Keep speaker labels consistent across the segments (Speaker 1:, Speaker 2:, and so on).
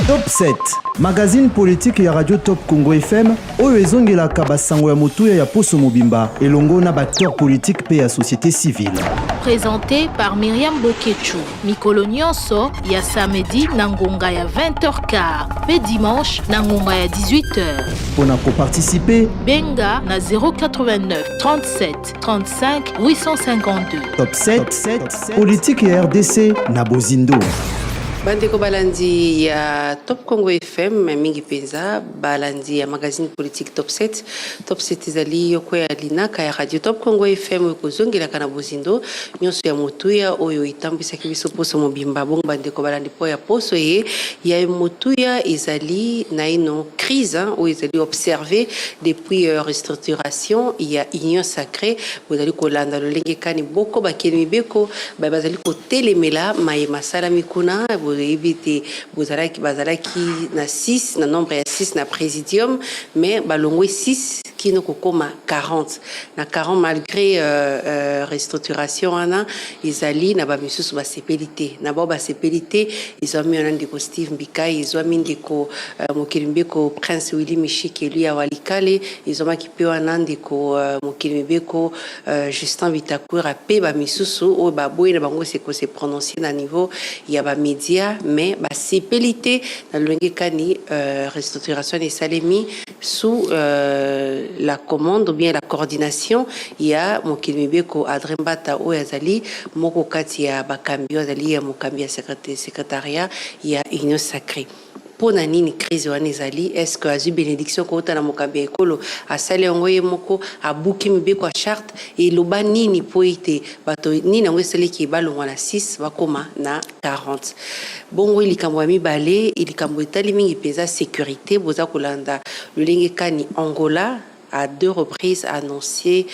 Speaker 1: Top 7, magazine politique ya Radio Top Congo FM, oyo ezongelaka basango ya motuya ya Poso Mobimba, elongo na acteur politique pe ya société civile.
Speaker 2: Présenté par Myriam Bokechu. Mikolo nyonso ya samedi na ngonga ya 20h15, pe dimanche na ngonga ya 18h.
Speaker 1: Pona ko participer,
Speaker 2: benga na 089 37 35 852.
Speaker 1: Top 7, politique ya RDC na Bozindo.
Speaker 3: Bandeko balandi ya Top Congo FM mingi penza balandi ya magazine politique Top 7. Top 7 ezali yoko ya linaka ya Radio Top Congo FM kozongela kana Bozindo nyonso ya motuya oyo itambisaki biso Poso Mobimba. Bon bandeko balandi po ya poso ya motuya ezali na ino crise oyo ezali observé depuis restructuration ya Union Sacrée. Bozali kolanda lolenge kani boko bakeni beko bazali kotelemela maye masala mikuna éviter bazalaki na 6 na nombre ya 6 na présidium mais balongwe 6 qui ne kokoma 40 na 40 malgré restructuration ana izali na ba misusu ba sepelité na ba sepelité izami onandi ko Steve Mbikai izami ndiko Mokilimbeko Prince Willy Mishiki lui ya Walikale izoma kipewa nandi ko Mokilimbeko Justin Bitakura pe ba misusu o ba boyena bango se prononcer na niveau ya ba média mais ba sepelité na longue kani restructuration et salemi sous la commande ou bien la coordination ya Mokilibeko Adrembata o yazali moko kati ya bakambi yazali ya mokambi ya secrétariat ya Union Sacrée. Pona nini crise wana ezali est-ce que azu bénédiction kota na mokambi ekolo asale ngoye moko abuki mibeko a charte et loba nini poite bato nini ngo esele ki balongwa na 6 bakoma na 40 bongo ilikambo ya mibale ilikambo etali mingi peza sécurité boza kolanda lolenge kani Angola à 2 reprises annoncé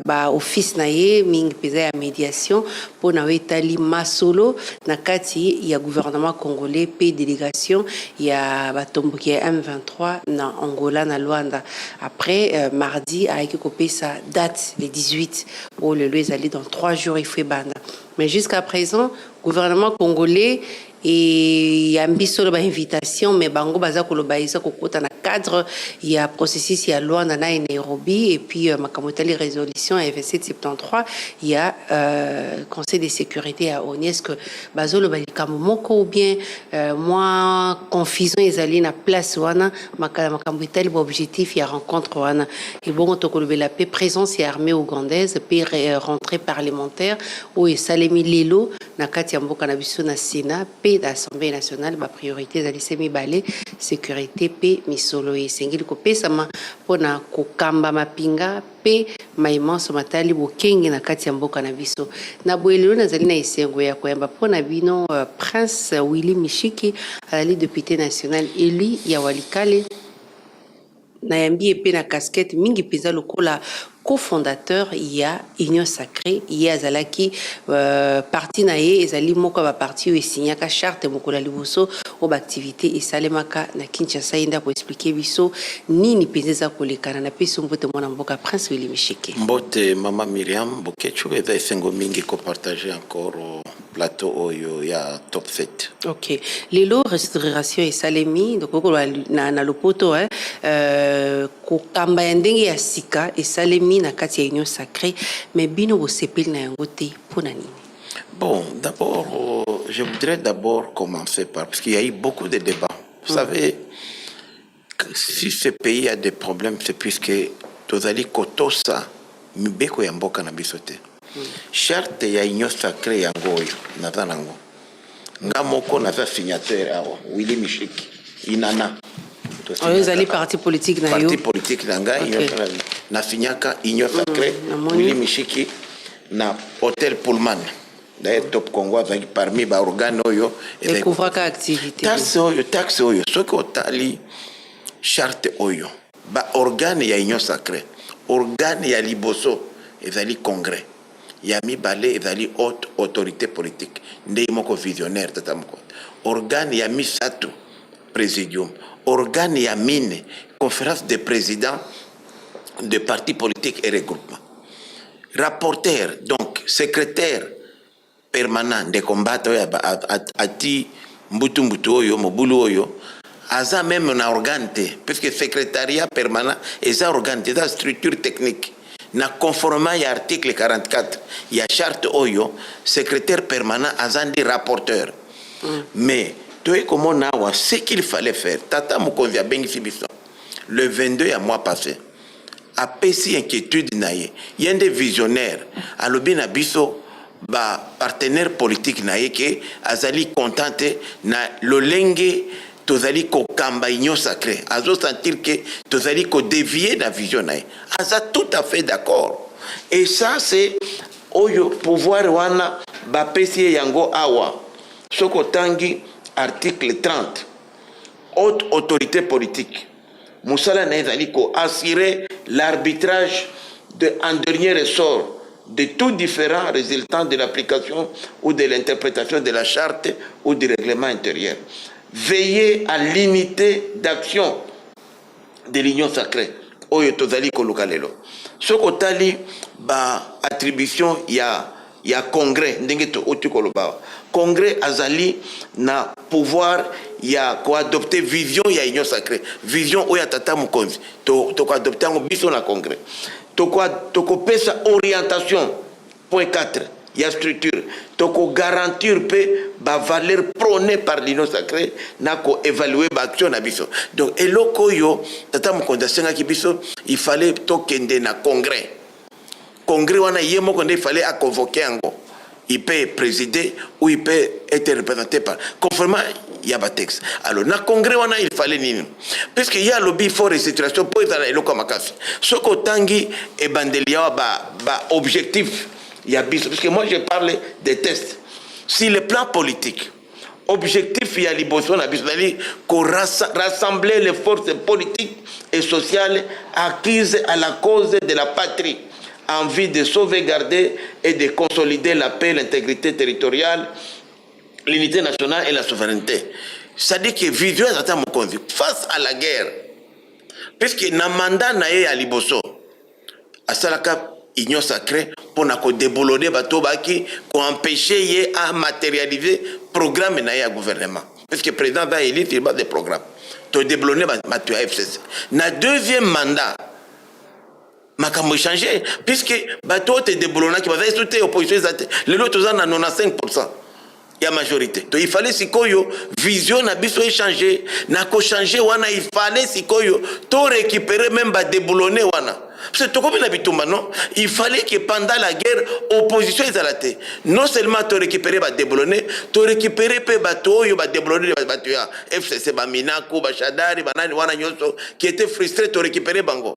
Speaker 3: office naye mingi peza ya médiation pour na wetali masolo na kati ya gouvernement congolais pe délégation ya batomboki ya M23 na Angola na Luanda. Après mardi a été coupé sa date le 18 pour le ezali dans 3 jours il fait banda. Mais jusqu'à présent gouvernement congolais et ambiso ba invitation mais bango baza koloba isa kokota na cadre il y a processus il y a Luanda na Nairobi et puis makamotali résolution à 2773 il y a conseil de sécurité à ONU. Est-ce que bazolo balikamo moko ou bien moi confusion ezali na place wana makamotali objectif il y a rencontre wana et bon to koloba la paix présence et armée ougandaise puis rentrée parlementaire ou Salemi Lelo na kati ya mboka na biso na Sénat d'Assemblée nationale ba priorité za lisemi balé sécurité pe misolo esengeli kopesama pona kokamba mapinga pe maimanso matali bokenge na kati ya mboka na biso na boelelo nazali na esengo ya koyamba pona bino Prince Willy Mishiki ali député national élu ya Walikale na yambi epe na casquette mingi peza lokola cofondateur ya Union Sacrée ya zalaki parti na ye ezali moko ba parti o esignaka charte mokola liboso o ba activité esalemaka na Kinshasa inda ko expliquer biso nini peza kolekana na peso mbote mwana mboka Prince Willy Mishiki.
Speaker 4: Mbote mama Myriam Bokechu eza esengo mingi ko partager encore plateau oyo ya Top 7.
Speaker 3: OK. Lelo restauration esalemi donc na lopoto ko kamba ya ndenge ya sika esalemi na kati ya Union Sacrée mais bino bo sepeli na yango te pona nini?
Speaker 4: Bon, d'abord je voudrais d'abord commencer par parce qu'il y a eu beaucoup de débats. Vous savez si ce pays a des problèmes c'est puisque tozali kotosa mibeko ya mboka na biso te. Charte ya Union Sacrée yango oyo naza nango nga moko naza signateur awa Willy Mishiki inana
Speaker 3: Oyozali parti politique na yo.
Speaker 4: Parti politique na ngai na signaka Union Sacrée Willy Mishiki na Hotel Pullman d'ailleurs Top Congo avec parmi ba organe oyo
Speaker 3: et couvraka activité
Speaker 4: taxe oyo soko otali charte oyo ba organe ya Union Sacrée organe ya liboso ezali congrès ya mibale ezali haute autorité politique ndei moko visionnaire tata moko organe ya misato présidium organe ya mine conférence des présidents de partis politiques et regroupements rapporteur donc secrétaire permanent de combattre ati mbutu oyo mobulu oyo aza même na organe te puisque secrétariat permanent eza organe te eza structure technique na conformément ya article 44 ya charte oyo secrétaire permanent aza ndi rapporteur mais toye komona awa ce qu'il fallait faire tata mokonzi abengisi biso le 22 ya mois passé apesi inquiétude na ye ye nde visionnaire alobi na biso ba partenaire politique na ye ke azali contenté na lolenge tozali kokamba union sacrée azo sentir que tozali ko dévier la vision na ye aza tout à fait d'accord et ça c'est oyo pouvoir wana bapesi yango awa soko tangi article 30 haute autorité politique musala na ezali ko assurer l'arbitrage en dernier ressort de tout différent résultant de l'application ou de l'interprétation de la charte ou du règlement intérieur. Veiller à l'unité d'action de l'union sacrée. Oyo tozali koluka lelo. Soko tali ba attribution ya congrès ndenge to otu koloba. Congrès azali na pouvoir ya ko adopter vision ya union sacrée. Vision oya tata mukonzi. To ko adopter ngo biso na congrès. Toko pesa orientation point 4 il y a structure toko garantir pe ba valeur prônée par l'union sacrée na ko évaluer ba action na biso donc eloko yo tata mokonzi senga ki biso il fallait tokende na congrès wana yemo konde il fallait à convoquer ango il peut présider ou il peut être représenté par conformément il y a un texte. Alors, dans le congrès, il fallait nini. Parce qu'il y a lobby for restitution pour être là, comme makasi. Ce que tangi et bandelia ba objectif, il y a bis. Parce que moi, je parle des tests. Si le plan politique, objectif, il y a l'ibosson à bis, qu'on rassembler les forces politiques et sociales acquises à la cause de la patrie, en vue de sauvegarder et de consolider la paix, l'intégrité territoriale, l'unité nationale et la souveraineté. C'est-à-dire que vision est mokonzi face à la guerre. Puisque na mandat na ye à Liboso, à Salaka union sacrée pour na ko déboulonner bato baki ko empêcher ye à matérialiser programme na ye à gouvernement. Puisque le président va élire il va des programmes. To déboulonner bato FCC. Na deuxième mandat makambo changer puisque bato te déboulonner qui va être opposition les autres ont 95%. Il y a majorité. Donc il fallait sikoyo vision na biso échanger na ko changer wana il fallait sikoyo to récupérer même ba déboulonner wana. C'est tout comme la bitumba non, il fallait que pendant la guerre opposition ezalate. Non seulement to récupérer ba déboulonner, to récupérer pe bato yo ba déboulonner ba bato ya FCC ba Minako ba Shadari ba nani wana nyoso qui était frustré to récupérer bango.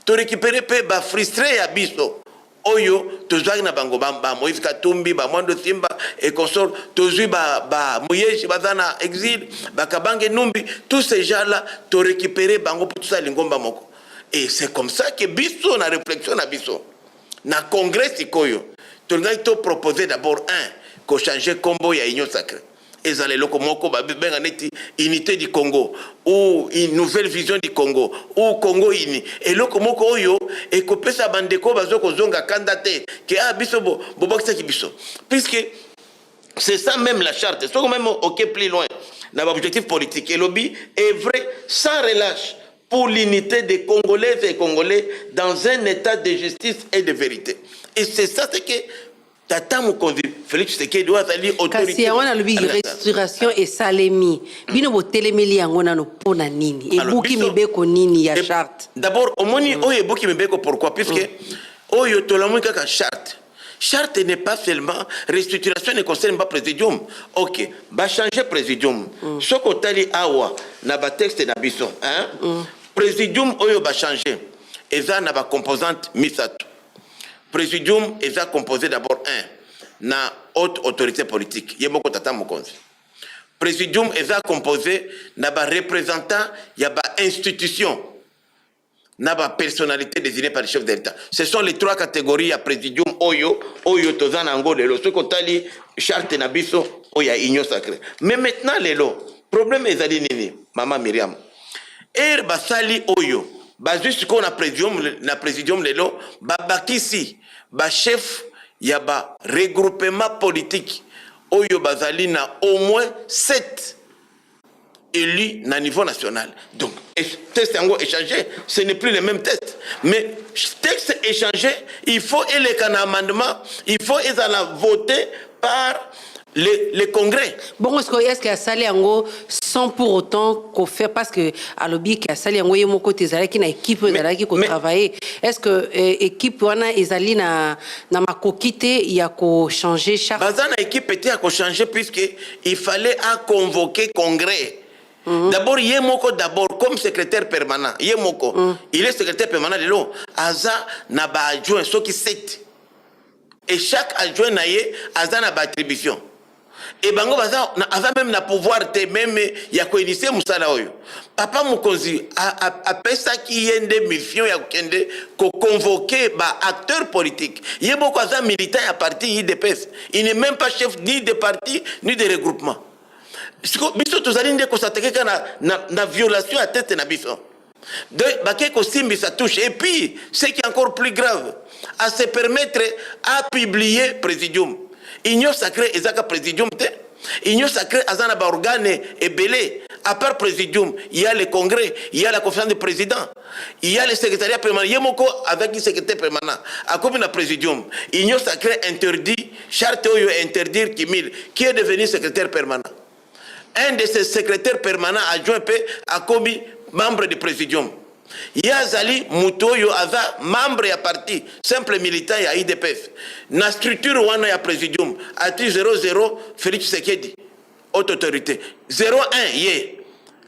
Speaker 4: To récupérer pe ba frustré ya biso. Oyo tozwaki na bango ba Moïse Katumbi ba Mwando Simba et consort tozwi ba Muyeshi bazana exil ba Kabange Numbi tous ces gens là to récupérer bango pour tout ça lingomba moko et c'est comme ça que biso na réflexion na biso na congrès sikoyo to ngai to proposer d'abord ko changer combo ya union sacrée ezale loko moko ba benga neti unité du Congo ou une nouvelle vision du Congo ou Congo uni et loko moko oyo et ko pesa bandeko bazoko zonga candidaté que biso bobokisa ki biso puisque c'est ça même la charte c'est même OK plus loin dans l'objectif politique et lobby est vrai sans relâche pour l'unité des Congolaises et Congolais dans un état de justice et de vérité et c'est ça c'est que tata mokonzi Félix Tshisekedi azali autorité
Speaker 3: kasi wana lobi restauration et salemi bino botelemeli yango nano pona nini ebuki mibeko nini ya charte
Speaker 4: d'abord omoni oyo ebuki mibeko pourquoi puisque oyo tolamu kaka charte n'est pas seulement restructuration ne concerne pas présidium OK ba changer présidium soko tali awa na ba texte na biso présidium oyo ba changer eza na ba composante misato. Présidium est composé d'abord na haute autorité politique. Yemoko tata mokonzi. Présidium est composé na ba représentant ya ba institution na ba personnalité désignée par le chef de l'État. Ce sont les trois catégories à présidium oyo tozana ngo lelo soko tali charte na biso oya union sacrée. Mais maintenant lelo problème ezali nini mama Myriam. Basali oyo juste qu'on a présidium lelo bakisi ba chef ya ba regroupement politique Oyo Bazali na au moins 7 élus na niveau national. Donc, test échangé, ce n'est plus le même test. Mais texte échangé, il faut élire un amendement, il faut voter par les congrès.
Speaker 3: Bon, est-ce qu'il y a sali ango sans pour autant qu'on fait parce que à l'objet qu'il y a sali ango yemo côté zala qui na équipe zala qui travailler. Est-ce que équipe wana ezali na makokite il y a ko changer chaque.
Speaker 4: Bazana équipe était à ko changer puisque il fallait à convoquer congrès. D'abord, Yemoko, comme secrétaire permanent. Yemoko, il est secrétaire permanent de l'eau. Aza n'a pas adjoint, ce qui c'est. Et chaque adjoint n'a Aza n'a pas attribution. Et bango baza même na pouvoir te même ya ko initier musala oyo. Papa Mukonzi a pesa ki yende mission ya kende ko convoquer ba acteur politique. Yemoko aza militant à parti IDPS. Il n'est même pas chef ni de parti ni de regroupement. Biso tozali nde ko s'attaquer na violation à tête na biso. De baké ko simbi ça touche et puis ce qui est encore plus grave à se permettre à publier présidium. Union sacrée ezaka présidium te. Union sacrée azana ba organe et belé. À part présidium, il y a le congrès, il y a la conférence de président, il y a le secrétariat permanent. Yemoko avec le secrétaire permanent. À comme le présidium, Union sacrée interdit, charte oyo interdire Kimil, qui est devenu secrétaire permanent. Un de ses secrétaires permanents adjoint a commis membre du présidium. Yazali Mutoyo Aza, membre ya parti, simple militant ya IDPF. Na structure wana ya présidium, ati 00 Félix Tshisekedi, haute autorité. 01 ye.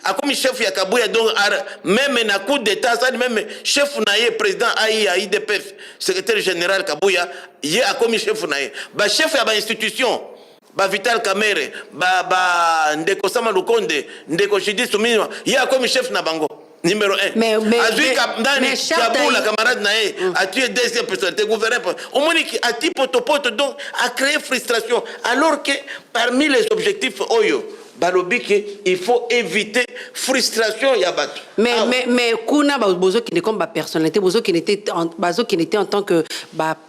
Speaker 4: A commis chef ya Kabuya, donc même na coup d'état, même chef naye, président ya IDPF, secrétaire général Kabuya, ye a commis chef naye. Ba chef ya ba institution. Ba Vital Kamere, ba Ndeko Sama Lukonde, Ndeko Shidi Souminwa, il y a comme chef na bango. Numéro 1. Azui Kapdani, Chabou, la camarade Naé, a tué deuxième personnalité, gouverneur. Au moins, a type potopoto, donc, a créé frustration. Alors que parmi les objectifs Oyo, il faut éviter frustration yabat.
Speaker 3: Mais kuna bozo qui ne comme personnalité, bozo qui n'était en tant que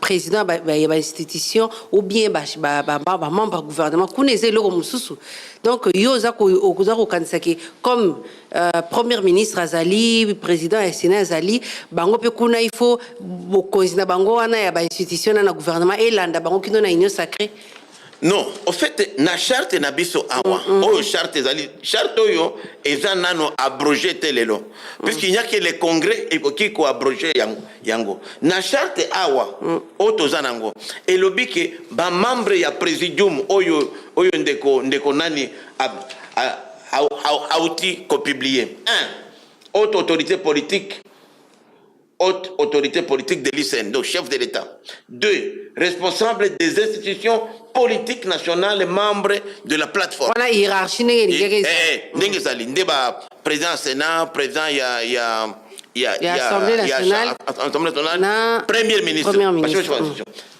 Speaker 3: président de institution ou bien membre du gouvernement, kuna zelo mususu. Donc yoza ko kansaki comme premier ministre Azali, président Sénat Azali, bango pe kuna il faut bokozina bango wana ya ba institution na gouvernement et landa bango kino na union sacrée.
Speaker 4: Non, en fait, na charte na biso awa. Oh, charte oyo, eza nano abrogé telelo. Puisqu'il n'y a que les congrès qui ko abrogé yango. Na charte awa, oto zanango. Et lobi ke ba membre ya présidium oyo ndeko nani auti ko publier. 1. Haute autorité politique. Haute autorité politique de l'ICN, donc chef de l'État. 2. Responsable des institutions politiques nationales, membres de la plateforme.
Speaker 3: Voilà, hiérarchie.
Speaker 4: Président Sénat, président
Speaker 3: Assemblée nationale,
Speaker 4: Premier ministre.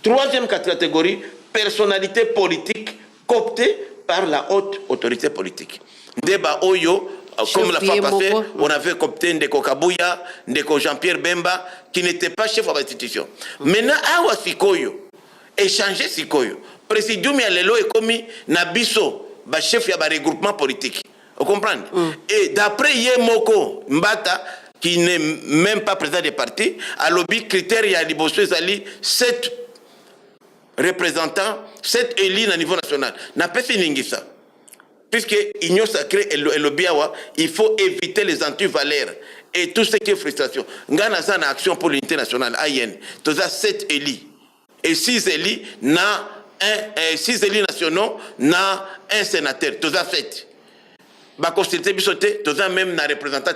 Speaker 4: Troisième catégorie, personnalité politique cooptée par la haute autorité politique. Débat Oyo. Comme la fois passée, on avait coopté Ndeko Kabuya, Ndeko Jean-Pierre Bemba, qui n'était pas chef de l'institution. Maintenant, Awa Sikoyo, échanger Sikoyo. Présidium Yalelo est commis Nabiso, chef de regroupement politique. Vous comprenez? Et d'après Yemoko Mbata, qui n'est même pas président des partis, à l'objet critère Yaliboso Zali, 7 représentants, 7 élus au niveau national. N'a pas fini ça. Puisque l'union sacrée et le biawa, il faut éviter les antivaleurs et tout ce qui est frustration. Ngana a une action pour l'unité nationale, AIN. Tu as 7 élus. Et 6 élus, 6 élus nationaux, na un sénateur. Tu as 7. Ba constitué bisoté, tu as même un représentant.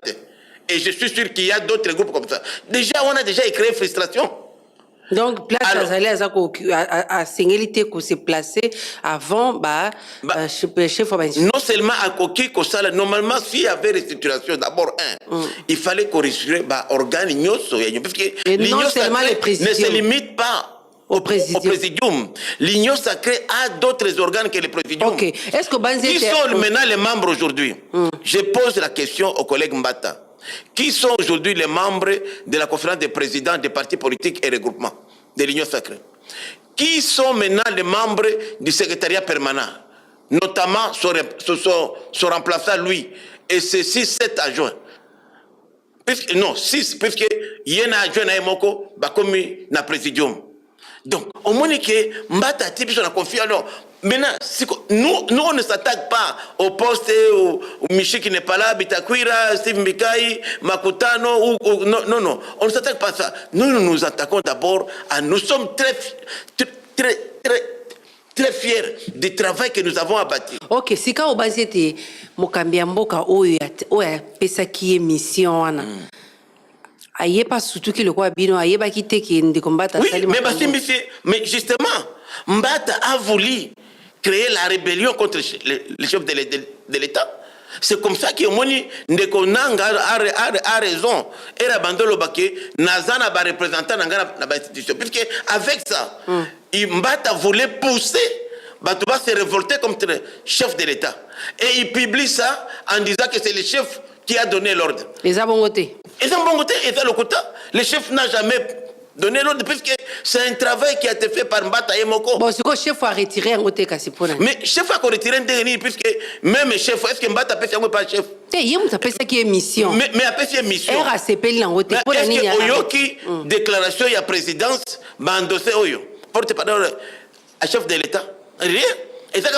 Speaker 4: Et je suis sûr qu'il y a d'autres groupes comme ça. Déjà, on a déjà créé frustration.
Speaker 3: Donc, place à Singélité qu'on s'est placé avant, chef.
Speaker 4: Non seulement à Koki, normalement, s'il y avait restructuration, d'abord, il fallait corriger l'organe parce que l'union sacrée ne se limite pas au présidium. L'union sacrée a d'autres organes que le présidium.
Speaker 3: Okay. Est-ce que
Speaker 4: qui sont maintenant les membres aujourd'hui? Je pose la question au collègue Mbata. Qui sont aujourd'hui les membres de la conférence des présidents des partis politiques et regroupements de l'Union sacrée? Qui sont maintenant les membres du secrétariat permanent? notamment son remplaçant lui, et c'est 6-7 adjoints. Non, 6, puisque il y a un adjoint à Moko, bakomi na présidium. Donc, au moins que Mbata type sur la confiance. Alors, maintenant, nous on ne s'attaque pas au poste où Michi qui n'est pas là, Bitakwira, Steve Mikai, Makutano, non, on ne s'attaque pas à ça. Nous nous attaquons d'abord à, nous sommes très fiers du travail que nous avons abattu.
Speaker 3: Ok, si quand on base était Mokambi Mboka oya pesa qui est mission ana. Aïe pas surtout que le quoi bino aïe pas quitter qui ne combattre.
Speaker 4: Oui, mais justement, Mbata a voulu créer la rébellion contre le chef de l'État. C'est comme ça que Moni Ndekonanga a raison. Et Rabandolo Baké, Nazana va représenter l'institution. Puisque avec ça, Mbata voulait pousser Batouba se révolter contre le chef de l'État. Et il publie ça en disant que c'est le chef qui a donné l'ordre.
Speaker 3: Les abongotés.
Speaker 4: Et ça, bon côté, et ça, le côté, le chef n'a jamais donné l'ordre, puisque c'est un travail qui a été fait par Mbata et Moko.
Speaker 3: Bon, c'est que le chef a retiré un côté,
Speaker 4: mais le chef a retiré un dernier, puisque même le chef, est-ce que Mbata peut faire pas chef?
Speaker 3: Il y a ça qui est mission.
Speaker 4: Mais après, c'est mission.
Speaker 3: RACP, l'engoté.
Speaker 4: Est-ce que Oyoki, déclaration, il y a présidence, endossé Oyo, porte-parole à chef de l'État? Rien. Et ça,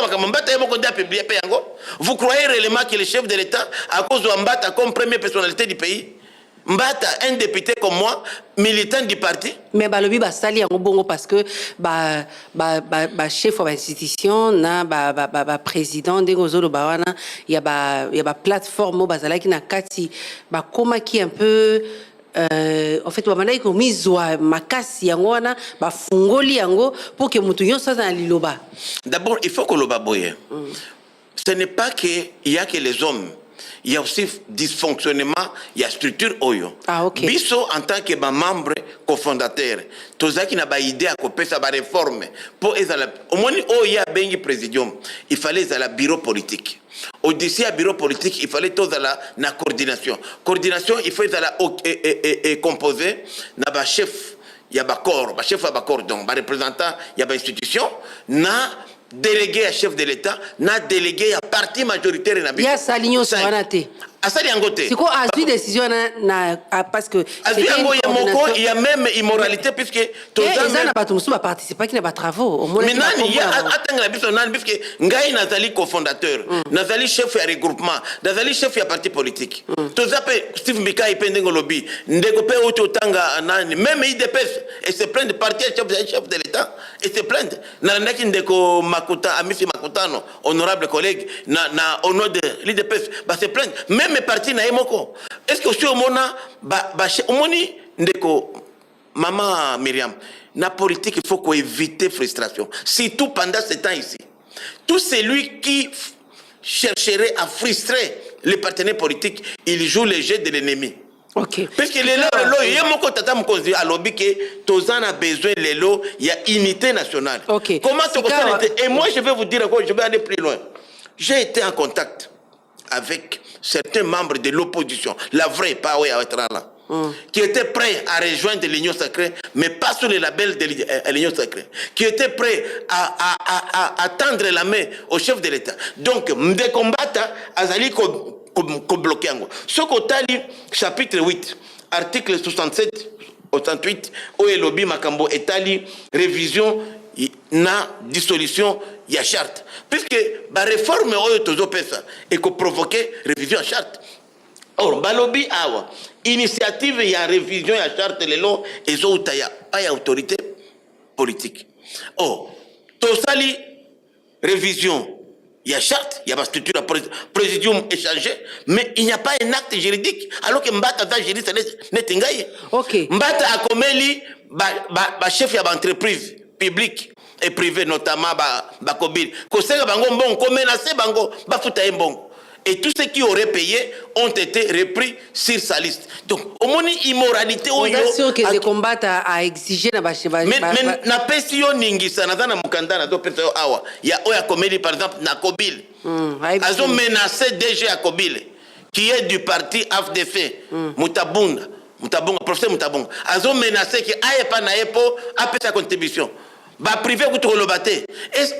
Speaker 4: vous croyez réellement que le chef de l'État, à cause de Mbata comme première personnalité du pays, Mbata, un député comme moi, militant du parti?
Speaker 3: Mais balobi basali en bongo parce que chef de l'institution na président de Gozolo bawana il y a plateforme bazala qui na kati koma qui un peu en fait wamanayi ko mizwa makasi yango wana bafungoli yango pour que mutu nyonso za liloba.
Speaker 4: D'abord, il faut que loba boye. Ce n'est pas que il y a que les hommes. Il y a aussi dysfonctionnement, il y a structure oyo.
Speaker 3: Ah, ok.
Speaker 4: Biso en tant que membre cofondateur, tous ceux qui n'ont pas idée à couper sa réforme, pour au moins il y a bengi présidium, il fallait la bureau politique. Au-dessus à bureau politique, il fallait tout la coordination. Coordination, il faut la composer na ba chef, il y a ba corps, ba chef ba corps donc ba représentant, il y a ba institution, na délégué à chef de l'État, n'a délégué à parti majoritaire.
Speaker 3: Il y a sa ligne sur la thé. C'est quoi Azui décision parce que
Speaker 4: il y a même immoralité puisque tous
Speaker 3: les n'a pas tout le participer qui n'a pas travaux.
Speaker 4: Mais non, il y a attends la biso nan puisque ngai nazali cofondateur, nazali chef de regroupement, nazali chef de parti politique. Tous appel Steve Mbika ipendengo lobby, ndeko pe otanga nani même IDPS et se plaint de partir chef de l'État et se plaint na ndaki ndeko Makuta Amisi Makutano honorable collègue na au nom de l'IDPS se plaint même mes partis na Moko. Est-ce que sur mona omoni ndeko maman Myriam na politique il faut qu'on évite frustration surtout pendant ce temps ici. Tout celui qui chercherait à frustrer les partenaires politiques, il joue le jeu de l'ennemi.
Speaker 3: Ok.
Speaker 4: Parce que les lots, il y a mon tata m'conduit à lobby que tous en a besoin les lots, il y a unité nationale.
Speaker 3: Ok.
Speaker 4: Comment tu et moi je vais vous dire encore, je vais aller plus loin. J'ai été en contact avec certains membres de l'opposition, la vraie, pas oui, qui étaient prêts à rejoindre l'Union sacrée, mais pas sous le label de l'Union sacrée, qui étaient prêts à tendre la main au chef de l'État. Donc, des combats, Azali ko bloqué. Ce qu'au chapitre 8, article 67, 68, où est lobby Makambo etali révision na dissolution ya charte. Puisque la réforme est que provoquer révision à charte. Or, balobi awa initiative ya révision ya charte lelo ezo utaya pas ya autorité politique. Or, tosali révision il y a charte, il y a ma structure présidium échangé, mais il n'y a pas un acte juridique. Alors que Mbata a juriste n'est ingaye.
Speaker 3: Ok.
Speaker 4: Mbata a commis chef d'entreprise publique et privée, notamment Bakobil. Kosega bango mbongo, ko menacé bango, bafuta mbongo. Et tous ceux qui auraient payé ont été repris sur sa liste. Donc, au moins, immoralité.
Speaker 3: On est sûr que les combats à exiger na bacheva.
Speaker 4: Mais na pesio ningisa na zana mukanda na do pesio awa. Ya oya komeli par exemple na Kobil. Ils ont menacé DG à Kobil qui est du parti AFDF. Mutabunga, professeur Mutabunga. Ils ont menacé que aye pa na epo a sa contribution. Bah privé ou tout le bâté.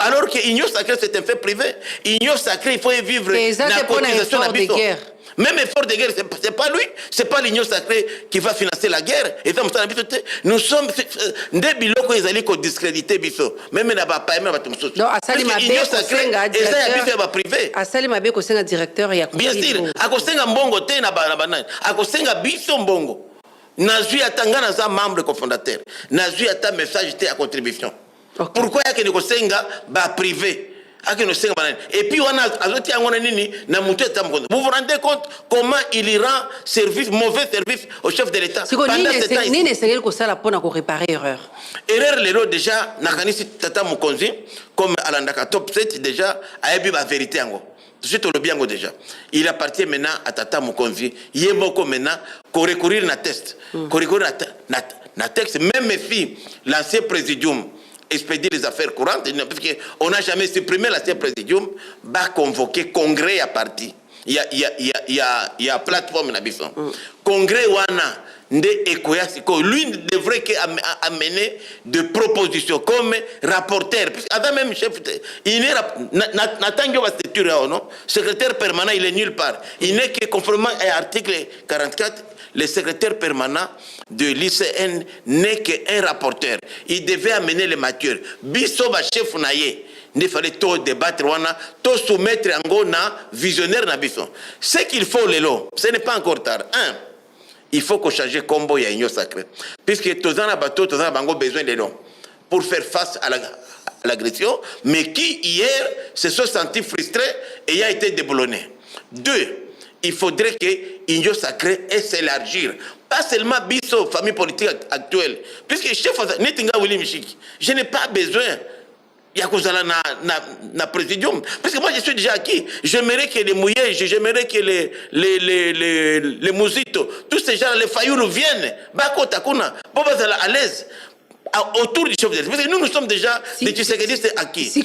Speaker 4: Alors que l'union sacrée c'est un fait privé. L'union sacrée il faut y vivre
Speaker 3: la cotisation de guerre.
Speaker 4: Même effort de guerre, c'est pas lui, c'est pas l'union sacrée qui va financer la guerre. Et nous sommes des biloko ils allaient discréditer biso. Même n'a pas même pas tout ça.
Speaker 3: Donc à Salima
Speaker 4: l'union sacrée et ça y a biso va privé.
Speaker 3: À Salima Beko c'est un directeur et
Speaker 4: bien sûr, à kosenga mbongo te na banane. À kosenga biso mbongo. Nazui atanga na za membre cofondateur. Nazui ata message te à contribution. Okay. Pourquoi il y a que kosenga ba privé? Et puis on a vous vous rendez compte comment il rend service, mauvais service au chef de l'État pendant ce temps. Erreur déjà nakanisi tata Mukonzi comme alandaka top 7 déjà a eu la vérité ango. C'est le bien déjà. Il appartient maintenant à tata Mukonzi. Yemoko maintenant qu'on recourir na test. Qu'on recourir na texte même si l'ancien présidium expédier les affaires courantes, parce qu'on n'a jamais supprimé l'ancien présidium, va convoquer congrès à parti. Il y a plateforme na bison. Congrès wana nde ekoyasiko lui devrait amener des propositions comme rapporteur. Avant même chef, il n'est n'attend pas structure non. Secrétaire permanent il est nulle part. Il n'est que conformément à l'article 44. Le secrétaire permanent de l'ICN n'est qu'un rapporteur. Il devait amener les matières. Biso ba chef naye. Il fallait tout débattre, tout soumettre en na visionnaire na bison. Ce qu'il faut lelo, ce n'est pas encore tard. Il faut qu'on change combo ya union sacrée. Puisque tous en bateau, tous en bango besoin de l'eau pour faire face à l'agression, mais qui hier se sont sentis frustrés et a été déboulonné. 2. Il faudrait que l'union sacrée s'élargir. Pas seulement biso, famille politique actuelle. Puisque chef Netinga Willy Michiki, je n'ai pas besoin. Il y a na présidium. Parce que moi je suis déjà acquis. J'aimerais que les mouillés, j'aimerais que les mouzitos, tous ces gens, les faillots viennent. Bako Takuna, Boba à l'aise. Autour du chef de l'État. Parce que nous sommes déjà des Tshisekedi acquis.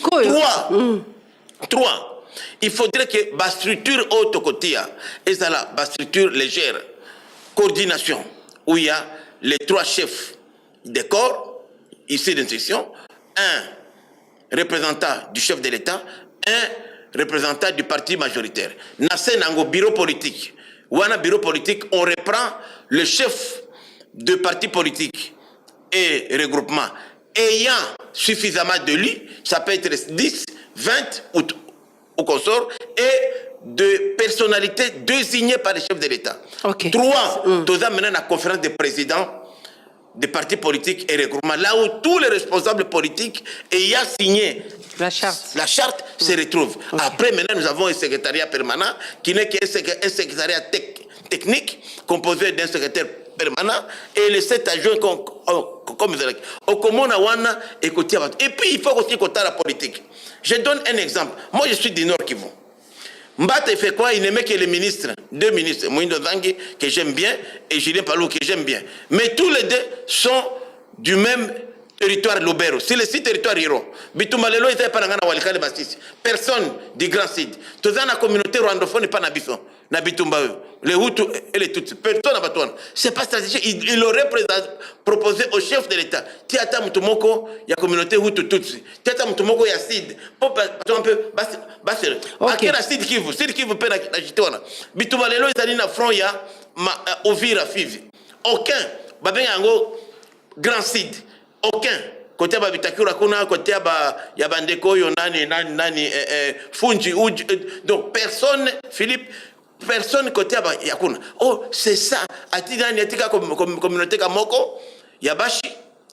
Speaker 4: 3. Il faudrait que la structure haute côté et la structure légère, coordination, où il y a les 3 chefs des corps, ici d'instruction, un représentant du chef de l'État, un représentant du parti majoritaire. Nassé Nango, bureau politique. Ou un bureau politique, on reprend le chef de parti politique et regroupement ayant suffisamment de lui, ça peut être 10, 20 ou au consort, et de personnalités désignées par les chefs de l'État. 3, nous avons mené la conférence des présidents des partis politiques et regroupements, là où tous les responsables politiques ayant signé la charte se retrouvent. Après, maintenant, nous avons un secrétariat permanent qui n'est qu'un secrétariat technique composé d'un secrétaire permanent et les 7 adjoints comme et puis il faut aussi côté la politique. Je donne un exemple. Moi je suis du Nord Kivu. Mbata fait quoi? Il n'aimait que les ministres, 2 ministres, Moïndo Zangi que j'aime bien et Julien Palou que j'aime bien. Mais tous les 2 sont du même territoire Lobero. C'est le 6 territoires Hiro. Bitumalelo était pas dans Walikale Bassis. Personne du Grand Sud. Tous la communauté rwandophone n'est pas Nabison. Les Hutus et les Tutsis. Personne n'a pas. C'est pas stratégique. Il aurait proposé au chef de l'État. Tiata Mutumoko, il y a communauté Hutu Tutsi. Tiata Mutumoko, il y a Sid. Pour un peu, à quel Sid qui vous peut l'agiter. Bitumalelo, ils allaient dans front, il y a Ovira Fivi. Aucun. Babin Yango, Grand Sud. Aucun. Côté Babitakura Kuna, côté Yabandeko, Yonani, Funji, donc personne, Philippe, personne côté Yakuna. Oh, c'est ça. Atidani, Yatika, communauté Kamoko, Yabashi,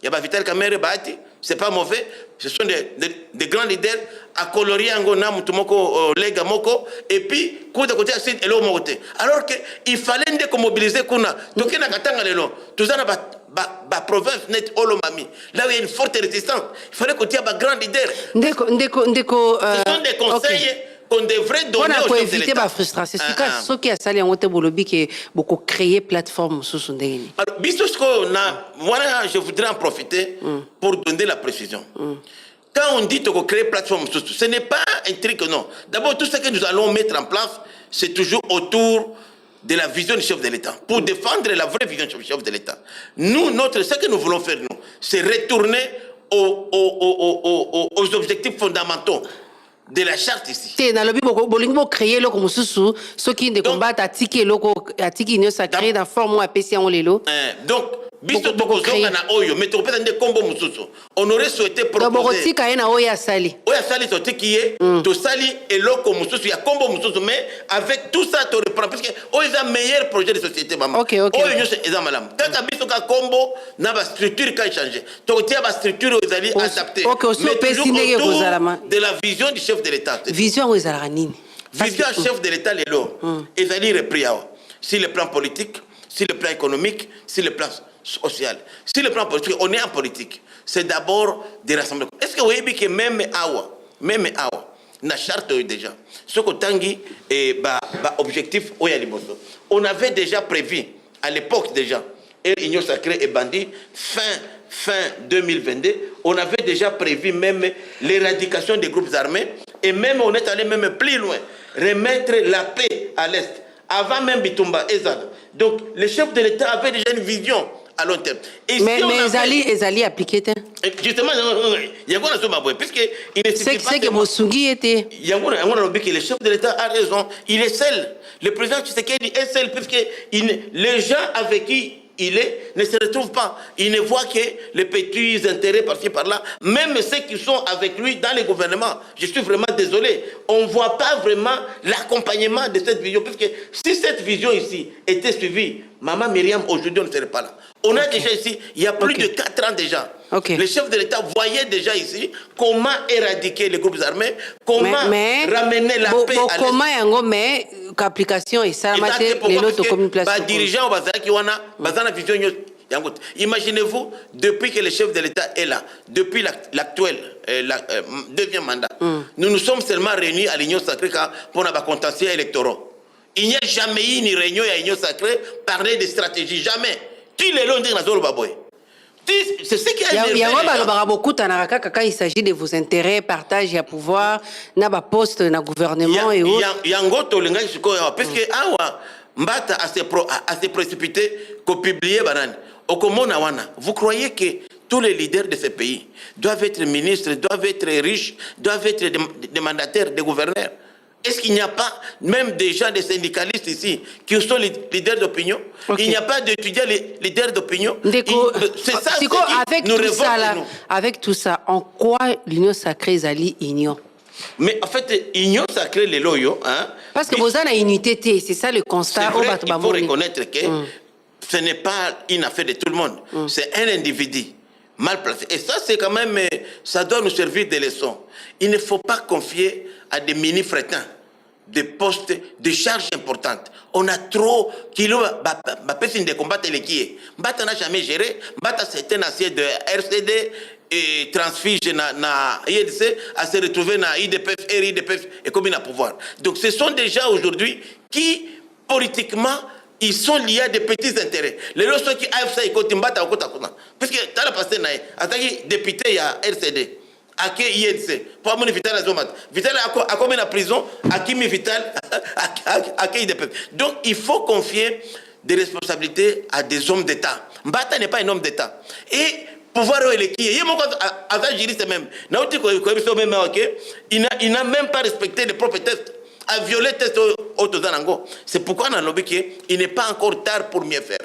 Speaker 4: Yabavital Kamere, Bahati, c'est pas mauvais. Ce sont des grands leaders à colorier Angona, Mutumoko, Lega Moko, et puis, côté Asid et l'eau Mokote. Alors qu'il fallait mobiliser Kuna. Donc, il y a Katanga Lelo. Tout ça, la province net Olomami. Là où il y a une forte résistance, il fallait qu'il y ait un grand leader. Ce sont des conseils qu'on devrait donner aux chefs de l'État.
Speaker 3: Pour éviter la frustration, c'est ce qui a sali en Bolobi qui beaucoup créé plateforme sous son déni.
Speaker 4: Alors, moi, je voudrais en profiter pour donner la précision. Quand on dit qu'on crée plateforme, ce n'est pas un truc, non. D'abord, tout ce que nous allons mettre en place, c'est toujours autour de la vision du chef de l'État, pour défendre la vraie vision du chef de l'État. Nous, ce que nous voulons faire, nous, c'est retourner aux objectifs fondamentaux de la charte ici.
Speaker 3: Créer le mususu ce qui ne combat atiki loko atiki ne sacré dans forme APC en lelo.
Speaker 4: Donc biso tokozonga na oyo mais topesa nde kombo mususu. On aurait souhaité proposer
Speaker 3: oya sali
Speaker 4: totikiye to sali eloko mususu ya kombo mususu mais avec tout ça to reprend parce que oyo est meilleur projet de société maman. Oyo nyose eza malamu. Kaka biso ka kombo na ba structure ka changer. To tia ba structure ezali adapté. Mais toujours de la vision du chef de l'État.
Speaker 3: Vision aux aranine.
Speaker 4: Vision chef de l'État lelo. Ezali repris sur le plan politique, sur le plan économique, sur le plan social. Sur le plan politique, on est en politique. C'est d'abord des rassemblements. Est-ce que vous voyez que même Awa, na charte déjà, ce que tangi est objectif on avait déjà prévu à l'époque déjà, et Union Sacrée et Bandit, fin 2022, on avait déjà prévu même l'éradication des groupes armés et même on est allé même plus loin, remettre la paix à l'Est, avant même Bitumba et Zad. Donc le chef de l'État avait déjà une vision à long terme. Et
Speaker 3: mais Ezali appliqué.
Speaker 4: Justement, il y a quoi puisque il ne
Speaker 3: c'est que Mosungi était.
Speaker 4: Il y a le chef de l'État a raison. Il est seul. Le président Tshisekedi est seul puisque les gens avec qui il est ne se retrouvent pas. Il ne voit que les petits intérêts par-ci par-là. Même ceux qui sont avec lui dans le gouvernement. Je suis vraiment désolé. On ne voit pas vraiment l'accompagnement de cette vision. Puisque si cette vision ici était suivie, Maman Myriam aujourd'hui on ne serait pas là. On a déjà ici, il y a plus de 4 ans déjà. Le chef de l'État voyait déjà ici comment éradiquer les groupes armés, comment ramener la paix à l'Est.
Speaker 3: Comment mais l'application et ça,
Speaker 4: les dirigeants qui ont une vision. Imaginez-vous, depuis que le chef de l'État est là, depuis l'actuel deuxième mandat, nous nous sommes seulement réunis à l'Union Sacrée pour nos contentieux électoraux. Il n'y a jamais eu une réunion à l'Union Sacrée parler de stratégie, jamais. Tous les longs c'est ce qui a
Speaker 3: il s'agit de vos intérêts, partage et pouvoir, n'a pas poste dans le gouvernement et autres.
Speaker 4: Parce que Mbata a se précipité pour publier Banane. Vous croyez que tous les leaders de ce pays doivent être ministres, doivent être riches, doivent être des mandataires, des gouverneurs? Est-ce qu'il n'y a pas même des gens, des syndicalistes ici, qui sont les leaders d'opinion? Il n'y a pas d'étudiants leaders d'opinion? C'est ça qui nous révolte.
Speaker 3: Avec tout ça, en quoi l'Union Sacrée est allée union?
Speaker 4: Mais en fait, l'Union Sacrée, les loyaux...
Speaker 3: Parce que vous avez une unité, c'est ça le constat.
Speaker 4: Vrai, il faut reconnaître que ce n'est pas une affaire de tout le monde. C'est un individu mal placé. Et ça, c'est quand même... Ça doit nous servir de leçon. Il ne faut pas confier à des mini-frétins des postes de charges importantes. On a trop... Personne de combattre les qui est. Mbata n'a jamais géré. Mbata, c'est un ancien de RCD et transfige na IDC à se retrouver na IDPF, RIDPF et comme il a pouvoir. Donc ce sont des gens aujourd'hui qui, politiquement, ils sont liés à des petits intérêts. Les gens qui AFC et Kotimbata au Kotakuna. Parce que tu as la passé, en tant que député, il y a RCD. À qui INC pour amener Vital à Zomat. Vital a combien de prison? À qui Vital à qui IDPF. Donc il faut confier des responsabilités à des hommes d'État. Mbata n'est pas un homme d'État. Et pouvoir il y a mon avant juriste même. Il n'a même pas respecté les propres tests. A violé les tests au c'est pourquoi on a lobby qu'il n'est pas encore tard pour mieux faire.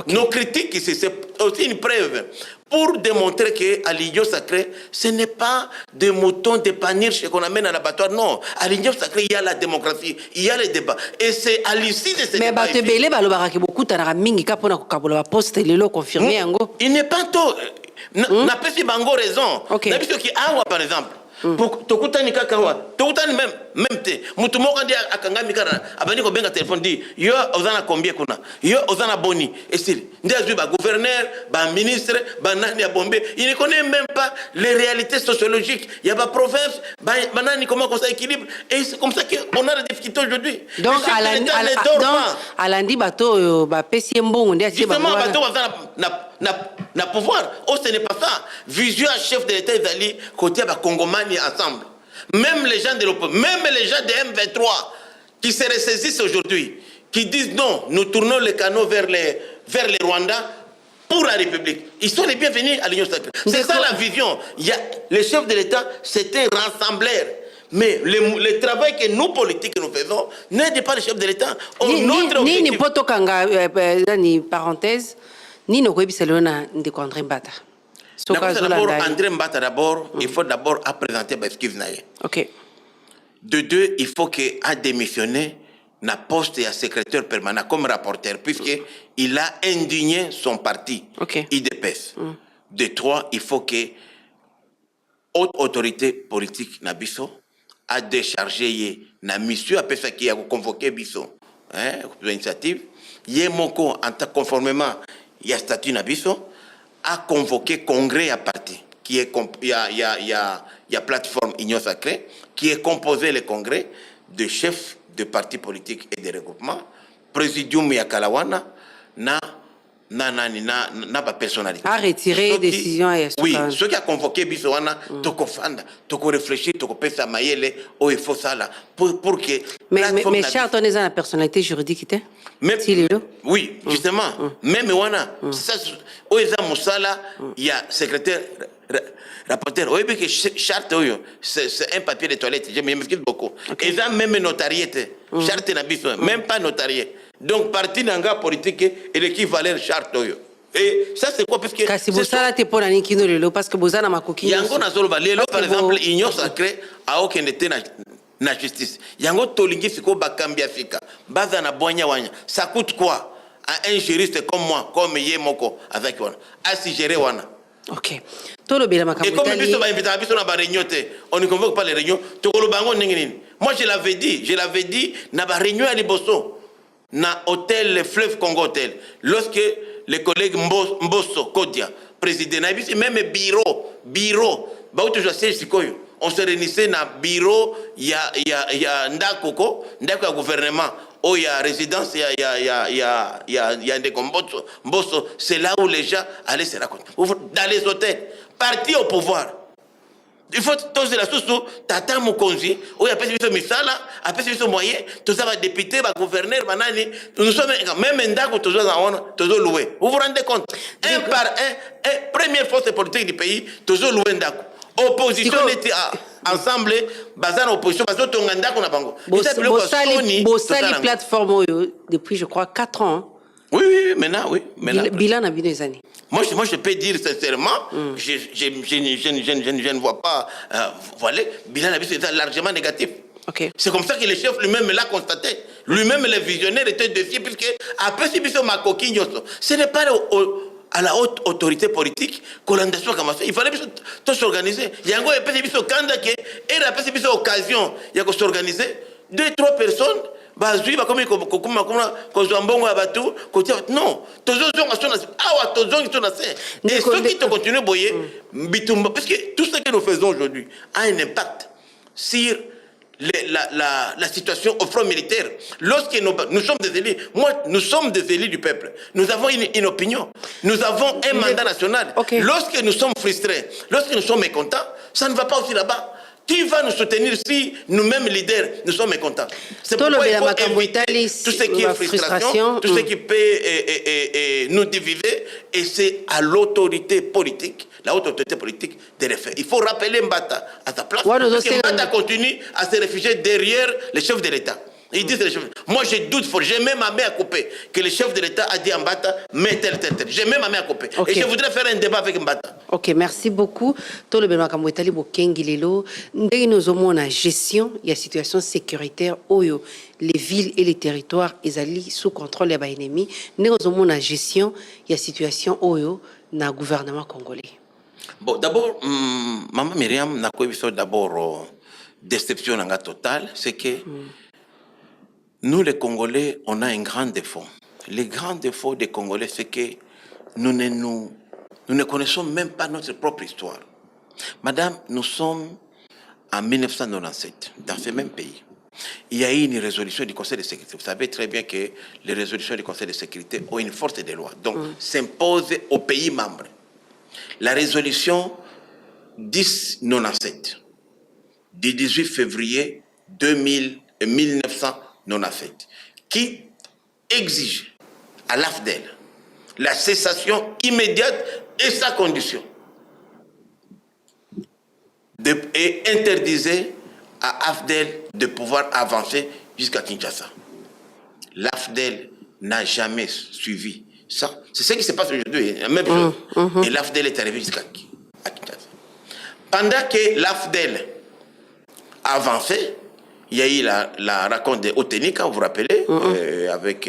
Speaker 4: Nos critiques ici, c'est aussi une preuve pour démontrer qu'à l'Union Sacrée, ce n'est pas des moutons de panir qu'on amène à l'abattoir. Non, à l'Union Sacrée, il y a la démocratie, il y a les débats. Et c'est à l'issue de ces débats. Mais il n'est pas tôt. N'a pas si bango raison. N'a pas qui a par exemple. Pour tokutani kakawa tokutani même te mutu moko ndi akanga mikara abani ko benga téléphone di yo ozana combien kuna yo ozana boni estili ndi azui ba gouverneur ba ministre ba nani ya bombe il ne connaît même pas les réalités sociologiques il y a ba province ba nani comment ça équilibre et c'est comme ça qu'on a des difficultés aujourd'hui.
Speaker 3: Donc à lundi bateau ba pesi mbongo ndi ati ba
Speaker 4: bateau na pouvoir. Oh, ce n'est pas ça. Vision à chef de l'État d'Ali côté à Congomani ensemble. Même les gens de l'opposition, même les gens de M23 qui se ressaisissent aujourd'hui, qui disent non, nous tournons les canaux vers les Rwandais. pour la République. Ils sont les bienvenus à l'Union sacrée. C'est ça la vision. Les chefs de l'État, c'était rassembleurs. Mais le travail que nous, politiques, nous faisons, n'aide pas les chefs de l'État.
Speaker 3: Ni poto kanga, ni parenthèse, ni no kwebi selona de André Mbata.
Speaker 4: D'abord, André Mbata, d'abord, il faut d'abord présenter l'excuse.
Speaker 3: Ok.
Speaker 4: De deux, il faut qu'il a démissionné na poste et à secrétaire permanent comme rapporteur, puisqu'il a indigné son parti, IDPS. De trois, il faut que haute autorité politique na biso a déchargé na mission après ça qui a convoqué biso l'initiative yemoko conformément il y a statut na biso a convoqué congrès à parti qui est il y a plateforme Union Sacrée qui est composé le congrès de chefs de partis politiques et de regroupements présidium ya Kalawana na pas personnalité.
Speaker 3: A retiré décision à
Speaker 4: oui, ceux qui a convoqué Bissoana, toko fanda, toko réfléchir, toko pesa mayele, il faut ça là, pour que.
Speaker 3: Mais cher, ton est la personnalité juridique,
Speaker 4: oui, justement, même Wana, ça, Oeza Moussala, il y a secrétaire, rapporteur, oui, que charte, c'est un papier de toilette, je m'excuse beaucoup. Et ça, même notarié, charte n'a même pas notarié. Donc, parti d'anga politique est l'équivalent charte. Et ça, c'est quoi? Parce que.
Speaker 3: Si vous savez, c'est pour un kino lelo, parce que vous avez un coquille.
Speaker 4: Yango Nazolba, lelo, par exemple, Union Sacrée a aucun été na justice. Yango Tolingi, c'est quoi Bakambia Fika? Bazana Boigna Wanya. Ça coûte quoi à un juriste comme moi, comme Yemoko, avec Wana? À si gérer Wana.
Speaker 3: Ok. Tout le bien,
Speaker 4: et comme on ne convoque pas les réunions. Moi, je l'avais dit, na ba réunion à Liboso. Na hôtel Fleuve Congo Hotel, lorsque les collègues Mbosso Kodia, président, même bureau, on se réunissait dans le bureau, il y a Ndakoko, Ndako gouvernement, où il y a résidence, il y a des Mbosso, c'est là où les gens allaient se raconter. Dans les hôtels, partis au pouvoir. Il faut tous la source, Tata Mukonzi, où il y a plus misala, après ce moyen, tout ça va député, va gouverneur, banani, nous sommes même un dago, toujours loué. Vous vous rendez compte? Un par un, première force politique du pays, toujours loué un dago. Opposition était ensemble, bazar opposition, bazar tonganda qu'on a bango.
Speaker 3: Bossali plateforme depuis je crois 4 ans.
Speaker 4: Oui, maintenant.
Speaker 3: Bilan a vu des années.
Speaker 4: Moi, je peux dire sincèrement, je ne vois pas, voilà, bilan est largement négatif.
Speaker 3: Okay.
Speaker 4: C'est comme ça que le chef lui-même l'a constaté. Lui-même, le visionnaire était défié, puisque après, ce n'est pas à la haute autorité politique qu'on a commencé. Il fallait tout s'organiser. Il y a un candidat qui est une occasion de s'organiser. 2-3 personnes. Non, et ceux qui continuent à boyer, parce que tout ce que nous faisons aujourd'hui a un impact sur la situation au front militaire. Lorsque nous sommes des élus, nous sommes des élus du peuple. Nous avons une opinion. Nous avons un mandat national. Okay. Lorsque nous sommes frustrés, lorsque nous sommes mécontents, ça ne va pas aussi là-bas. Qui va nous soutenir si nous-mêmes leaders, nous sommes mécontents? C'est pourquoi il faut éviter tout ce qui est frustration, tout ce qui peut nous diviser, et c'est à l'autorité politique, la haute autorité politique, de le faire. Il faut rappeler Mbata à sa place, parce que Mbata continue à se réfugier derrière les chefs de l'État. Ils disent les chefs. Moi, je doute fort. J'ai même ma main à couper que le chef de l'État a dit à Mbata, mais tel. J'ai même ma main à couper. Okay. Et je voudrais faire un débat avec Mbata.
Speaker 3: Ok, merci beaucoup. Tout le bien Kamwetali Bokengilelo. Nous avons la gestion, il y a situation sécuritaire oyo les villes et les territoires ils sous contrôle des ennemis. Nous avons la gestion, il y a situation oyo na gouvernement congolais.
Speaker 4: Bon, d'abord, maman Myriam n'a quoi d'abord déception totale, c'est que nous, les Congolais, on a un grand défaut. Le grand défaut des Congolais, c'est que nous ne connaissons même pas notre propre histoire. Madame, nous sommes en 1997, dans ce même pays. Il y a eu une résolution du Conseil de sécurité. Vous savez très bien que les résolutions du Conseil de sécurité ont une force de loi. Donc, s'imposent aux pays membres. La résolution 1097 du 18 février 1997 qui exige à l'AFDEL la cessation immédiate et sans condition. Et interdisait à AFDEL de pouvoir avancer jusqu'à Kinshasa. L'AFDEL n'a jamais suivi ça. C'est ce qui se passe aujourd'hui, la même chose. Et l'AFDEL est arrivé jusqu'à Kinshasa. Pendant que l'AFDEL avançait, il y a eu la rencontre de Otenika, vous vous rappelez, avec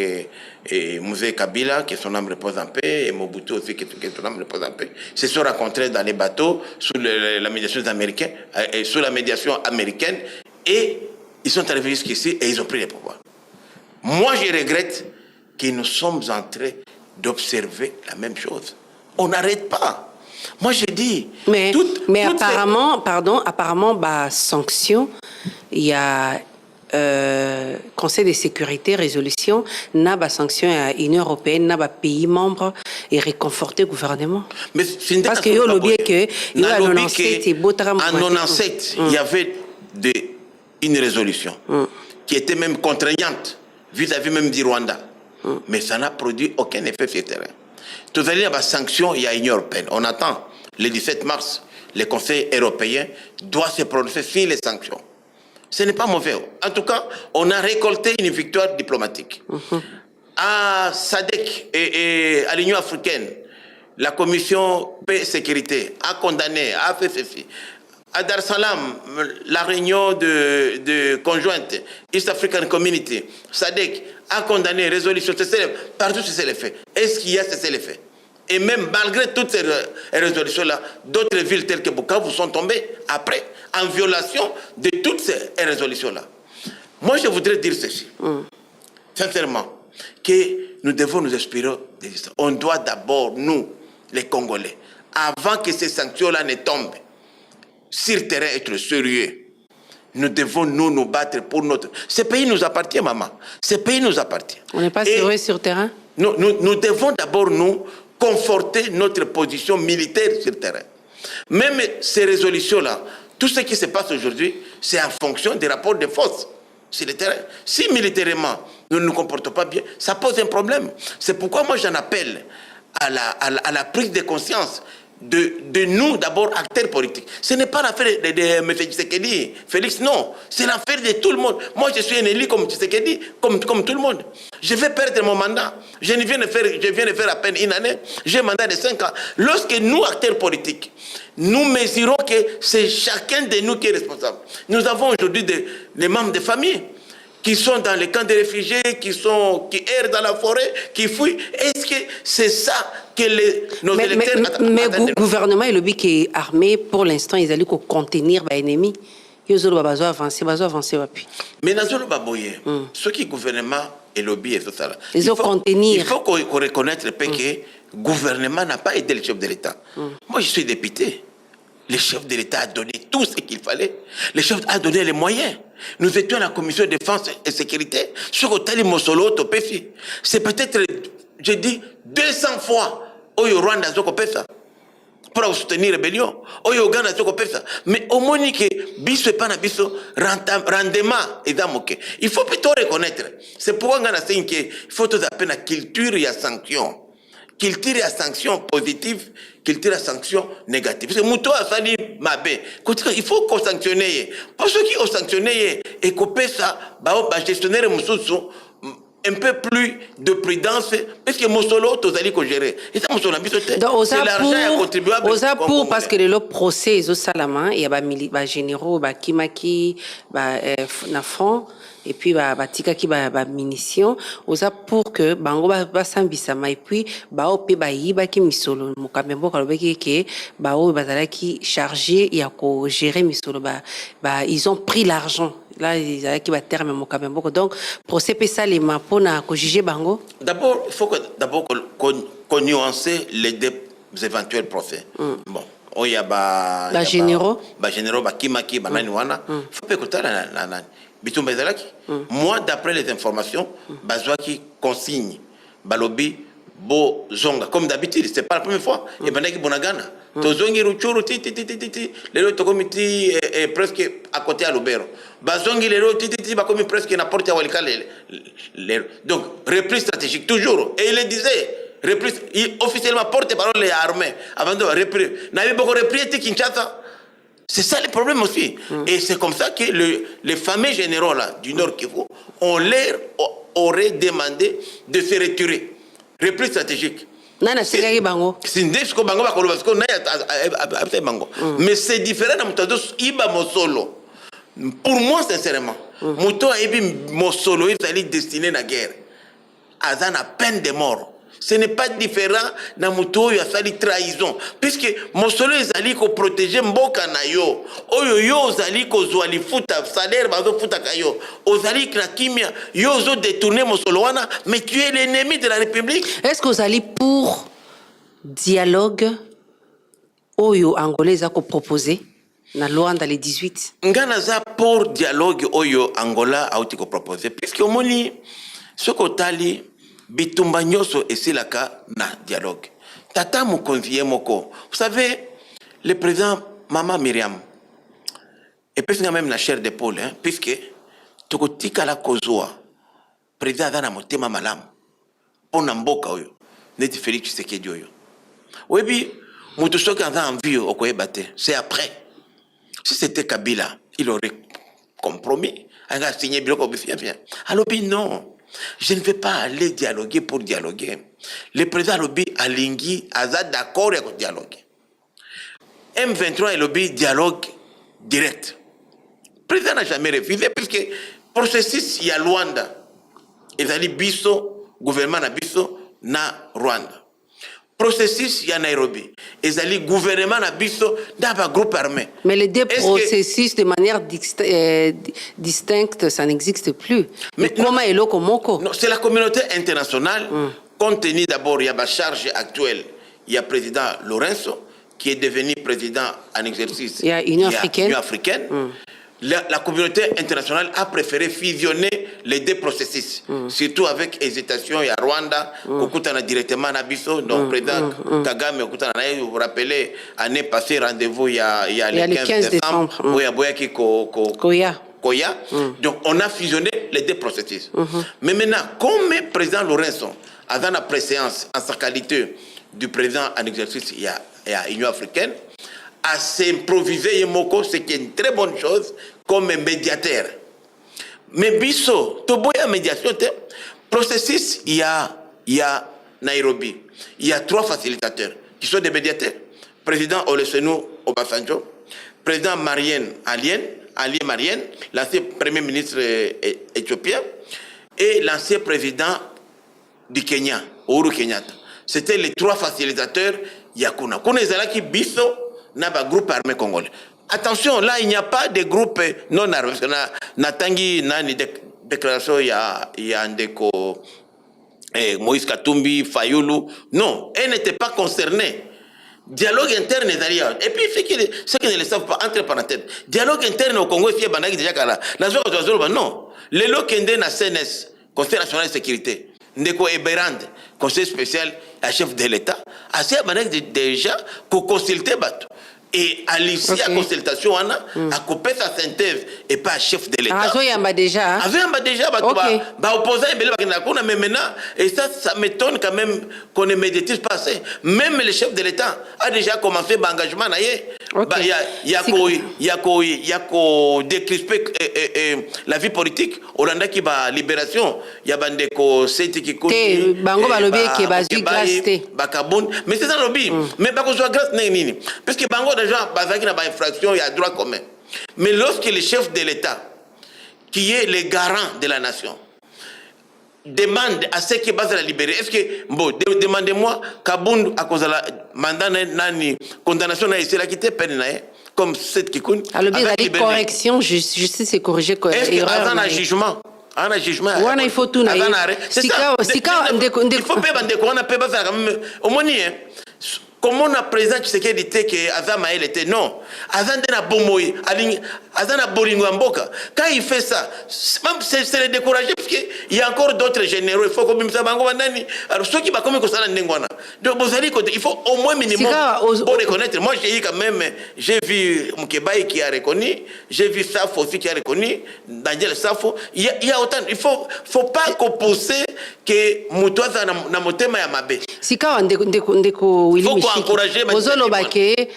Speaker 4: Mouzé Kabila, qui son âme repose en paix, et Mobutu aussi, qui son âme repose en paix. Ils se sont rencontrés dans les bateaux, sous la médiation américaine, et ils sont arrivés jusqu'ici et ils ont pris les pouvoirs. Moi, je regrette que nous sommes en train d'observer la même chose. On n'arrête pas. Moi, je dis...
Speaker 3: Mais apparemment, apparemment, sanction, il y a Conseil de sécurité, résolution, n'a pas sanction à l'Union européenne, n'a pas pays membre et réconforter le gouvernement.
Speaker 4: Mais
Speaker 3: parce que yo lobby que yo a 97
Speaker 4: il y avait une résolution qui était même contraignante vis-à-vis même du Rwanda. Mais ça n'a produit aucun effet sur le terrain. Tout à l'heure, il y a sanction, il y a l'Union européenne. On attend le 17 mars, le Conseil européen doit se prononcer sur les sanctions. Ce n'est pas mauvais. En tout cas, on a récolté une victoire diplomatique. À SADC et à l'Union africaine, la Commission paix et sécurité a condamné, a fait ceci. À Dar es Salaam, la réunion de conjointe East African Community, SADC a condamné, résolution, partout c'est les faits. Est-ce qu'il y a ces faits? Et même malgré toutes ces résolutions-là, d'autres villes telles que Bukavu sont tombées après, en violation de toutes ces résolutions-là. Moi, je voudrais dire ceci, sincèrement, que nous devons nous inspirer. On doit d'abord, nous, les Congolais, avant que ces sanctions-là ne tombent, sur le terrain, être sérieux. Nous devons nous battre pour notre... Ce pays nous appartient, maman. Ce pays nous appartient.
Speaker 3: On n'est pas sérieux sur le terrain?
Speaker 4: Nous devons d'abord, nous, conforter notre position militaire sur le terrain. Même ces résolutions-là, tout ce qui se passe aujourd'hui, c'est en fonction des rapports de force sur le terrain. Si militairement, nous ne nous comportons pas bien, ça pose un problème. C'est pourquoi moi, j'en appelle à la prise de conscience de nous, d'abord, acteurs politiques. Ce n'est pas l'affaire de M. Tshisekedi, Félix, non. C'est l'affaire de tout le monde. Moi, je suis un élu comme Tshisekedi, comme tout le monde. Je vais perdre mon mandat. Je viens de faire à peine une année. J'ai un mandat de 5 ans. Lorsque nous, acteurs politiques, nous mesurons que c'est chacun de nous qui est responsable. Nous avons aujourd'hui des membres de famille qui sont dans les camps de réfugiés, qui errent dans la forêt, qui fuient. Est-ce que c'est ça que nos électeurs attendent?
Speaker 3: Mais le gouvernement et le but qui est armé, pour l'instant, ils allaient contenir l'ennemi. Ils ont besoin d'avancer,
Speaker 4: mais dans le baboye, ce qui est gouvernement et lobby et tout ça,
Speaker 3: il
Speaker 4: faut qu'on reconnaisse que le gouvernement n'a pas aidé le chef de l'État. Moi, je suis député. Le chef de l'État a donné tout ce qu'il fallait. Le chef a donné les moyens. Nous étions à la commission de défense et sécurité. C'est peut-être, je dis, 200 fois au Rwanda pour soutenir la rébellion. Au Uganda, mais au moins que biso pas na biso rendement et d'amoke. Il faut plutôt reconnaître. C'est pourquoi on a dit qu'il faut tout appeler la culture et la sanction. Culture et la sanction positive, culture et la sanction négative. Parce que Mouto a sali mabé. Il faut qu'on sanctionne. Pour ceux qui ont sanctionné et qu'on peut ça, gestionnaire Moussoussou, un peu plus de prudence, parce que Moussolo, tu as dit qu'on gérer. Et ça, Moussolo, c'est l'argent contribuable.
Speaker 3: Pour parce que le procès est au Salama, il y a des généraux, des Kimaki, des front, et puis des tika qui des munitions. Pour que bango ba sambisama et puis ba ope ba yiba ki misolo mukamembo kalobeki ke ba o bazala ki chargé il y a ko gérer misolo ils ont pris l'argent. Là, ils ont qui va terme mon Kamembo. Donc, procès ça les mains pour juger bango.
Speaker 4: D'abord, il faut qu'on nuance les deux éventuels procès. Bon, il y a
Speaker 3: généraux,
Speaker 4: kimaki, bananiwana. Il faut pas écouter la moi, d'après les informations, Bazouaki consigne Balobi Bo Zonga. Comme d'habitude, c'est pas la première fois. Et Banaki Bonagana. Tozongi Ruchuru, les autres comité est presque à côté à l'Obero. Bazongi les autres, presque n'importe où. Donc, reprise stratégique, toujours. Et il le disait, officiellement porte-parole et armée avant de repris. N'avait beaucoup repris Kinshasa. C'est ça le problème aussi. Et c'est comme ça que les fameux généraux là, du Nord Kivu, on leur aurait demandé de se retirer. Repris stratégique. Mais c'est différent de pour moi, sincèrement, Mouto Ebi Mosolo est destiné à la guerre. Azan a peine de mort. Ce n'est pas différent de Mouto, il a fallu trahison. Puisque Mosolo est allé protéger Mboka Nayo. Oyo zali ko zwali futa salaire bazo futa kayo. Ozali krakimia yo zo détourner Mosolo wana, mais tu es l'ennemi de la République.
Speaker 3: Est-ce que vous allez pour dialogue Oyo angolais a proposé na Luanda les 18?
Speaker 4: Ngana za pour dialogue Oyo Angola a été proposé puisque omoni sokotali bitumba nyoso esilaka na dialogue. Tata mu convier moko. Vous savez, le président Mama Myriam, et puis même la chair d'épaule, hein, puisque tokotika la kozwa, président Adana motema malam, pour Namboka oyo, neti Félix Tshisekedi oyo. Webi, mutu soki aza envie okoyebate, c'est après. Si c'était Kabila, il aurait compromis, il a signé biloko bien. Alors non. Je ne vais pas aller dialoguer pour dialoguer. Le président Lobi Alingui a d'accord avec le dialogue. M23 et Lobi dialogue direct. Le président n'a jamais refusé puisque le processus il y a Luanda. Il a dit Bisso, gouvernement na Bisso, na Rwanda. Processus il y a Nairobi. Ils ont dit gouvernement na Bisso dans un groupe armé.
Speaker 3: Mais les deux processus de manière distincte, ça n'existe plus. Mais comment est le Komoko?
Speaker 4: C'est la communauté internationale. Compte tenu d'abord, il y a la charge actuelle. Il y a le président Lorenzo, qui est devenu président en exercice.
Speaker 3: Il y a Union
Speaker 4: africaine. La communauté internationale a préféré fusionner les deux processus. Surtout avec hésitation. Il y a Rwanda, Kokutana directement na Bisso, donc président Kagame, vous vous rappelez, l'année passée, rendez-vous, il y a le 15 décembre, où il y a Boyaki Koya. Donc on a fusionné les deux processus. Mais maintenant, comme le président Lorenzo a dans la préséance, en sa qualité du président en exercice, il y a l'Union africaine, à s'improviser Yemoko, c'est une très bonne chose, comme médiateur. Mais Bisso, Toboya médiation, processus, il y a Nairobi. Il y a 3 facilitateurs qui sont des médiateurs. Président Olusegun Obasanjo, président Ali Marienne, l'ancien premier ministre éthiopien, et l'ancien président du Kenya, Uhuru Kenyatta. C'était les 3 facilitateurs Yakuna. Kuna Zalaki Bisso, n'a pas groupe armé congolais. Attention, là, il n'y a pas de groupe non armé. Natangi, Nani, déclaration, il y a un déco, Moïse Katumbi, Fayoulou. Non, elle n'était pas concernée. Dialogue interne d'ailleurs. Et puis, ceux qui ne le savent pas, entre parenthèses, dialogue interne au Congo, c'est déjà là. Non. Le Lokende na CNS, Conseil national de sécurité, Ndeko Eberand, Conseil spécial à chef de l'État, a déjà consulté Bato. Et à l'issue de la consultation, on a coupé sa synthèse et pas chef de l'État.
Speaker 3: Ah, il y a déjà.
Speaker 4: Opposant, mais maintenant, et ça m'étonne quand même qu'on ne médite pas assez. Même le chef de l'État a déjà commencé l'engagement. Il y a qu'à décrisper la vie politique. Au Rwanda qui va libération, il y a des qui mais c'est ça le lobby. Mais pas qu'on soit grâce, parce que Bango déjà, il y a une infraction, il y a droit commun. Mais lorsque le chef de l'État, qui est le garant de la nation, demande à ceux qui basent la libérer, est-ce que, bon, demandez-moi, Kabound, à cause de la mandat, condamnation, c'est la quitté, comme cette qui compte.
Speaker 3: Alors, il y a des corrections, justice et corriger.
Speaker 4: Est-ce qu'il y a un jugement? Un jugement.
Speaker 3: Il faut tout.
Speaker 4: C'est ça. Il faut payer, on a payé ça quand même. Au moins, comment on a président Tshisekedi dit que Azama elle était non. Azana na bomoy, Azana bolingo mboka. Quand il fait ça, même c'est le décourager parce qu'il y a encore d'autres généraux. Il faut que Bimsa Bango Bandani. Alors ceux qui va comme ça n'engwana. Donc il faut au moins minimum pour reconnaître. Moi j'ai eu quand même, j'ai vu Mkebaï qui a reconnu, j'ai vu Safo aussi qui a reconnu, Daniel Safo. Il y a autant. Il faut pas qu'opposer que Moutouaza na motema ya mabe.
Speaker 3: Sika ndeko Willy
Speaker 4: encourager
Speaker 3: Ozolo Bake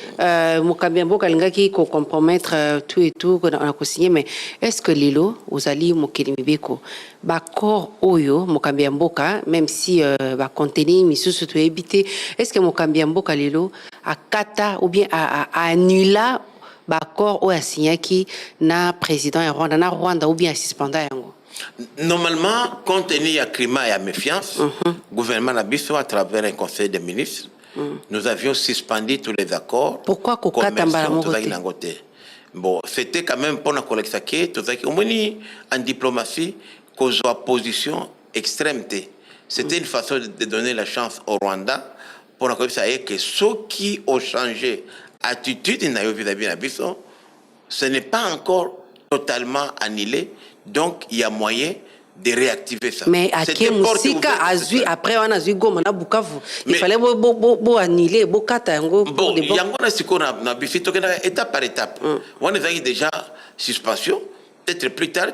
Speaker 3: Mukambiambo Kalingaki ko compromettre tout et tout on a co-signé, mais est-ce que Lilo Ozali Mokelimibeko Bakor Oyo Mukambiamboka, même si va contenir misusu to éviter, est-ce que Mukambiamboka Lilo a kata ou bien a annula Bakor ou a signé qui na président ya Rwanda ou bien a suspendu yango?
Speaker 4: Normalement, compte tenu du climat et la méfiance, le gouvernement Nabiso, à travers un conseil des ministres, nous avions suspendu tous les accords.
Speaker 3: Pourquoi
Speaker 4: bon, c'était quand même pour la collecte en diplomatie, cause de position extrême. C'était une façon de donner la chance au Rwanda pour la collecte que ceux qui ont changé attitude vis-à-vis de Nabiso, ce n'est pas encore totalement annulé. Donc, il y a moyen de réactiver ça.
Speaker 3: Mais à Kemusika, après, on a vu Goma, on a Bukavu. Il fallait annuler, Bokatango.
Speaker 4: Bon, il y a un étape par étape. On a déjà suspension, peut-être plus tard,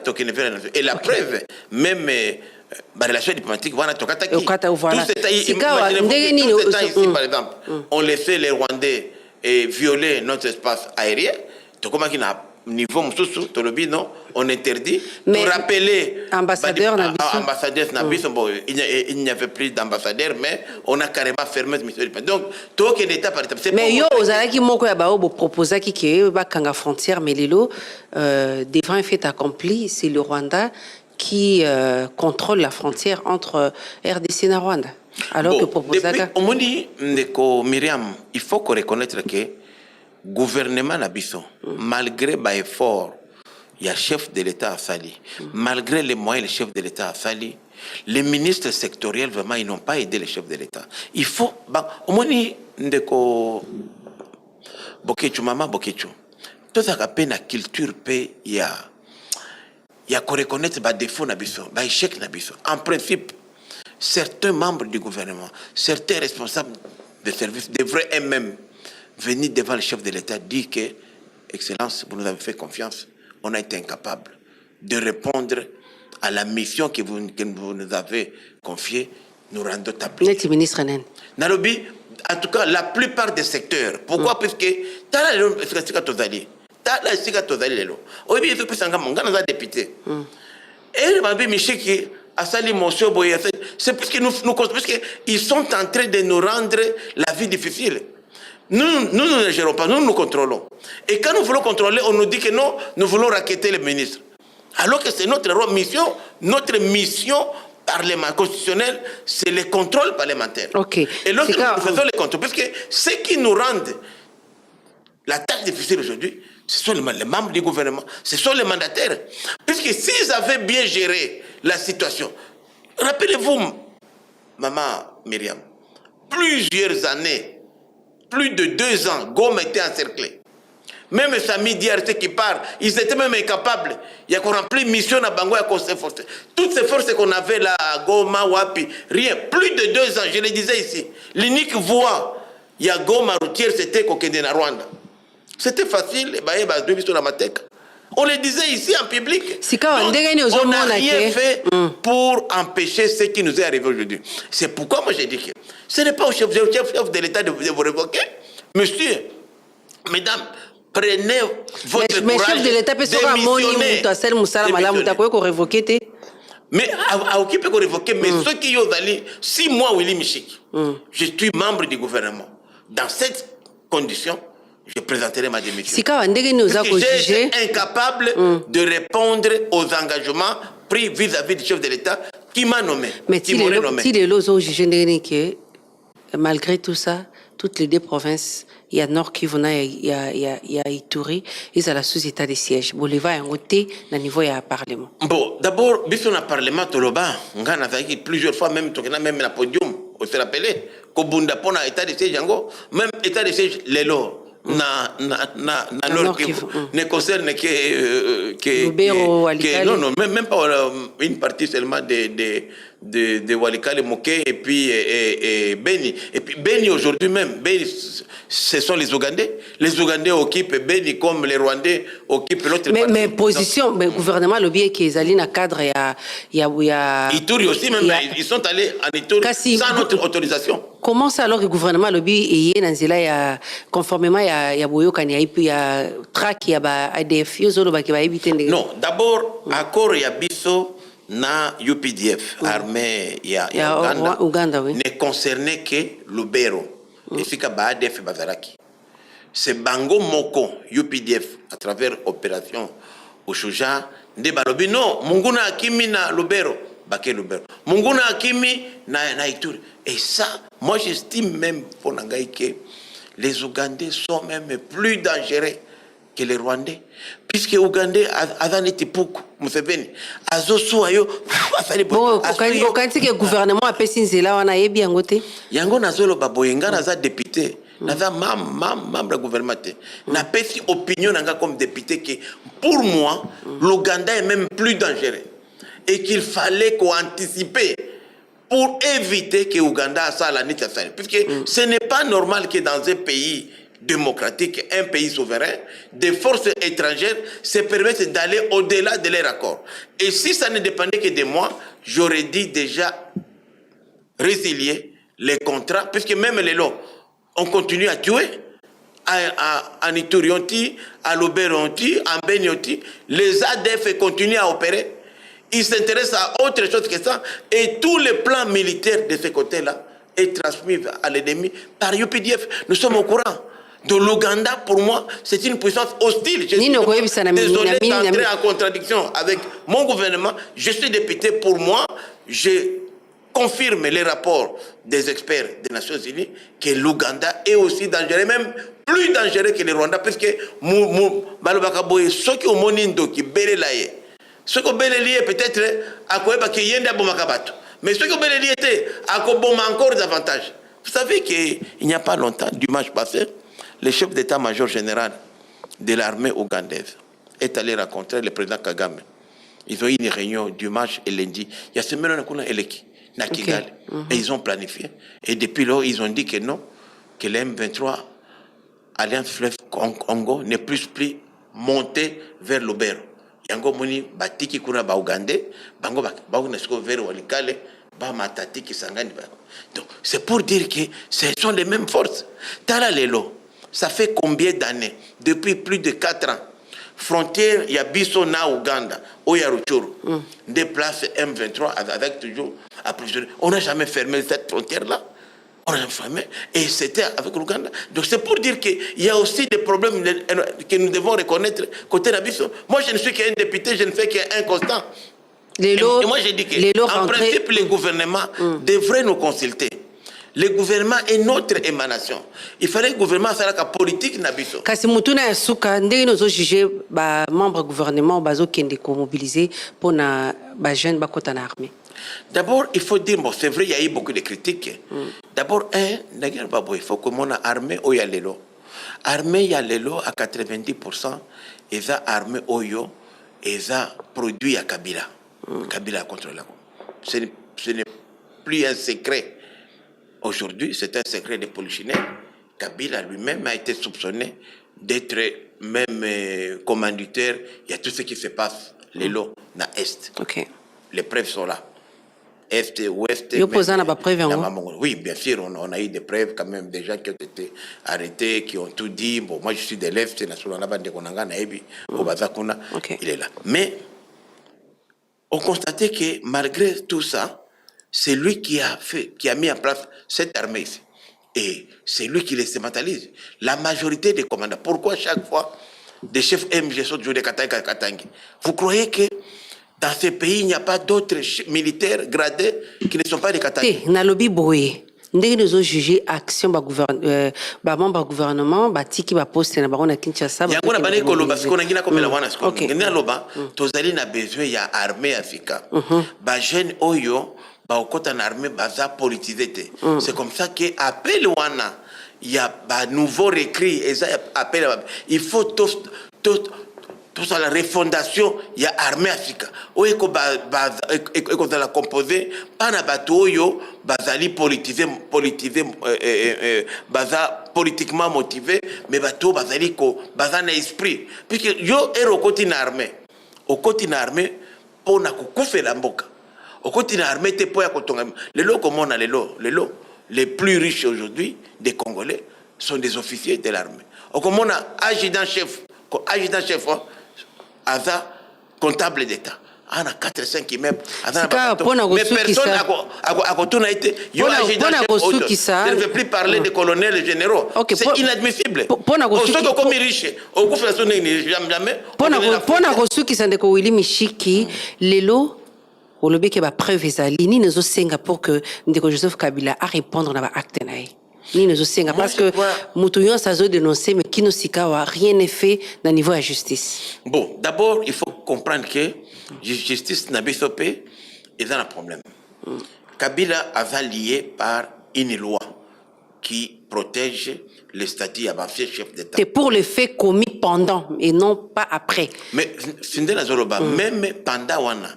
Speaker 4: et la preuve, même la relation diplomatique, on a tout ici, par exemple, on laissait les Rwandais violer notre espace aérien. Niveau on interdit de rappeler
Speaker 3: ambassadeur
Speaker 4: bon, il n'y avait plus d'ambassadeur, mais on a carrément fermé ce mission. Donc tout est étape par étape.
Speaker 3: Mais yo ozalaki moko ya bao proposa ki ke bakanga frontière mais lelo devant un fait accompli, c'est le Rwanda qui contrôle la frontière entre RDC et Rwanda. Alors que proposaka
Speaker 4: on dit ndeko Myriam, il faut qu'on reconnaisse que gouvernement Nabiso, malgré l'effort, il y a chef de l'État à Sali, malgré les moyens, le chef de l'État à Sali, les ministres sectoriels, vraiment, ils n'ont pas aidé le chef de l'État. Il faut, au moins, ndeko Bokechu, maman Bokechu, tout ça a la culture, il y a qu'on reconnaître les défauts Nabiso, les échecs Nabiso. En principe, certains membres du gouvernement, certains responsables de services devraient eux-mêmes venir devant le chef de l'État dire que, Excellence, vous nous avez fait confiance, on a été incapable de répondre à la mission que vous nous avez confiée, nous rendons tapis.
Speaker 3: Ministre
Speaker 4: Nalobi, en tout cas, la plupart des secteurs. Pourquoi? Parce que, t'as la député. Et m'a dit, Michel, qui a sali monsieur Boye, c'est parce que parce qu'ils sont en train de nous rendre la vie difficile. Nous ne gérons pas, nous contrôlons. Et quand nous voulons contrôler, on nous dit que non, nous voulons raqueter les ministres. Alors que c'est notre mission parlementaire constitutionnelle, c'est le contrôle parlementaire.
Speaker 3: Okay.
Speaker 4: Et lorsque nous faisons les contrôles, parce que ce qui nous rend la tâche difficile aujourd'hui, ce sont les membres du gouvernement, ce sont les mandataires. Puisque s'ils avaient bien géré la situation, rappelez-vous, maman Myriam, plusieurs années, plus de 2 ans, Goma était encerclé. Même Sami Diarté qui part, ils étaient même incapables. Il y a qu'on remplit mission à Bango et à ces forces. Toutes ces forces qu'on avait là, à Goma, Wapi, rien. Plus de 2 ans, je le disais ici. L'unique voie, il y a Goma routière, c'était Kokendena Rwanda. C'était facile, on le disait ici en public. On n'a rien fait pour empêcher ce qui nous est arrivé aujourd'hui. C'est pourquoi moi j'ai dit que ce n'est pas au chef de l'État de vous révoquer. Monsieur, mesdames, prenez votre courage.
Speaker 3: Chef de l'État peut se révoquer.
Speaker 4: Mais à qui peut révoquer? Mais ceux qui ont allé 6 mois, Willy Michik, je suis membre du gouvernement. Dans cette condition, je présenterai ma démission. Je suis incapable de répondre aux engagements pris vis-à-vis du chef de l'État qui m'a nommé.
Speaker 3: Mais si les lots ont jugé que malgré tout ça, toutes les 2 provinces, il y a Nord Kivu, il y a Ituri, ils ont la sous-état de siège. Bon, les va à côté, au niveau, il y a un parlement.
Speaker 4: Bon, d'abord, bis on a parlement, Toloba, on a plusieurs fois, même dans le podium, on se rappelle Kobunda pona état de siège yango, même état de siège lelo. Na Nord Kivu ne concerne que
Speaker 3: Lubero, Walikale.
Speaker 4: Non, même pas une partie seulement de Walikale, Moké et puis Beni. Et puis Beni aujourd'hui même, Beni, ce sont les Ougandais. Les Ougandais occupent Beni comme les Rwandais occupent l'autre partie.
Speaker 3: Mais position, le gouvernement le bien qu'ils allaient dans le cadre, il y a
Speaker 4: Ituri aussi, même, ils sont allés en Ituri sans notre autorisation.
Speaker 3: Comment ça alors que le gouvernement le bien est dans là conformément il y a Boyokani et puis il y a track il y a ADF qui va éviter.
Speaker 4: Non, d'abord accord il y a biso na UPDF armée il y a
Speaker 3: Uganda oui.
Speaker 4: Ne concernait que Lubero et c'est que ADF bazaraki. C'est Bango Moko UPDF à travers opération Oshuja de Balobi non Munguna Akimi na Lubero Baké Lubero Munguna Akimi na Ituri. Et ça, moi j'estime même pour Nangaï que les Ougandais sont même plus dangereux que les Rwandais. Puisque les Ougandais, avant été beaucoup, Museveni, Azosu ayo,
Speaker 3: bon, quand le gouvernement a fait là, on a bien goûté.
Speaker 4: Yango nazolo baboyenga naza député, naza membre du gouvernement. Na pesi opinion nanga comme député que pour moi, l'Ouganda est même plus dangereux et qu'il fallait qu'on anticipe pour éviter que Ouganda soit la nette. Puisque ce n'est pas normal que dans un pays démocratique, un pays souverain, des forces étrangères se permettent d'aller au-delà de leur accord. Et si ça ne dépendait que de moi, j'aurais dit déjà résilier les contrats, puisque même les lots, on continue à tuer. En Ituri, à Loberonti, en Benioti, les ADF continuent à opérer. Ils s'intéressent à autre chose que ça. Et tous les plans militaires de ce côté-là est transmis à l'ennemi par UPDF. Nous sommes au courant. De l'Ouganda, pour moi, c'est une puissance hostile. Je suis désolé d'entrer en contradiction avec mon gouvernement. Je suis député. Pour moi, je confirme les rapports des experts des Nations Unies que l'Ouganda est aussi dangereux, même plus dangereux que le Rwanda, puisque ceux qui ont monindo qui belaye. Ce que Belé peut-être à quoi qu'il y a Makabato. Mais ce que Belé était à quoi encore davantage. Vous savez qu'il n'y a pas longtemps, dimanche passé, le chef d'état-major général de l'armée ougandaise est allé rencontrer le président Kagame. Ils ont eu une réunion dimanche et lundi. Il y a ce moment qu'on a électé na Kigali. Et ils ont planifié. Et depuis là, ils ont dit que non, que le M23, Alliance Fleuve Congo, ne puisse plus monter vers l'Obero. Yango moni batiki kuna ba Ougandais bango ba unesco vers Walikale ba matati ki sangani ba. Donc c'est pour dire que ce sont les mêmes forces. Tala lelo, ça fait combien d'années? Depuis plus de 4 ans. Frontière ya biso na Ouganda, Oya Ruchuru. Des places M23 avec toujours approvisionné. On n'a jamais fermé cette frontière là. On a fermé et c'était avec l'Ouganda. Donc c'est pour dire qu'il y a aussi des problèmes que nous devons reconnaître côté d'Abisso. Moi je ne suis qu'un député, je ne fais qu'un constant. Et moi je dis que en principe les gouvernements devraient nous consulter. Le gouvernement est notre émanation. Il fallait que le gouvernement soit la politique n'abisso.
Speaker 3: Kasi mutuna ya suka ndenge nous juger ba membre gouvernement bazo kende ko mobiliser pour na ba jeune ba kota na armée.
Speaker 4: D'abord, il faut dire, bon, c'est vrai, il y a eu beaucoup de critiques. D'abord, il faut que mon armée, il y a l'élo. Armée, il y a l'élo à 90%, et ça, armée, Oyo, et ça, produit à Kabila. Kabila contre la. Ce n'est plus un secret. Aujourd'hui, c'est un secret des polichinelles. Kabila lui-même a été soupçonné d'être même commanditaire. Il y a tout ce qui se passe, l'élo, dans l'Est.
Speaker 3: Okay.
Speaker 4: Les preuves sont là. Est, ouest. Oui, bien sûr, on a eu des preuves quand même, des gens qui ont été arrêtés, qui ont tout dit. Bon, moi je suis de l'Est, il est là. Mais on constatait que malgré tout ça, c'est lui qui a mis en place cette armée ici. Et c'est lui qui les sémentalise. La majorité des commandants. Pourquoi chaque fois des chefs MG sont toujours des Katangi? Vous croyez que dans ce pays, il n'y a pas d'autres militaires gradés qui ne sont pas des Katangi?
Speaker 3: Nalobi boye. Ndenge nous juger action ba membre gouvernement ba tiki ba poste na ba na Kinshasa ba
Speaker 4: yango na bane koloba parce qu'on a ngina comme la wana sko ngina loba tozali na besoin ya armée africaine ba jeune oyo baokota na armée baza politisé te. C'est comme ça que appel wana il y a ba nouveau récrit et ça appel il faut tout ça la refondation il y a armée Africa oyeko ba la composer pana bato oyo bazali politisé baza politiquement motivé mais bato bazali ko baza na esprit puisque yo ero koti na armée pona kokufela mboka okoti na armée te po ya kotonga lelo komona lelo les plus riches aujourd'hui des Congolais sont des officiers de l'armée okomona adjudant chef aza comptable d'état ana 4-5 immeubles mais personne a kotuna été yo adjudant chef je ne veux plus parler des colonels et généraux c'est inadmissible soki okomi riche okufela so nini jamais
Speaker 3: pona kosukisa ndeko Willy Mishiki lelo olobeke ba preuve ezali ni nezo senga pour que ndeko Joseph Kabila a répondre na ba acte na ye ni nezo senga parce que mutu yon sa zo dénoncer mais kino sikawa rien n'est fait na niveau de justice.
Speaker 4: Bon, d'abord il faut comprendre que justice na bisopé est un problème. Kabila avait lié par une loi qui protège le statut avancé chef d'État.
Speaker 3: C'est pour les faits commis pendant et non pas après.
Speaker 4: Mais même pendant wana,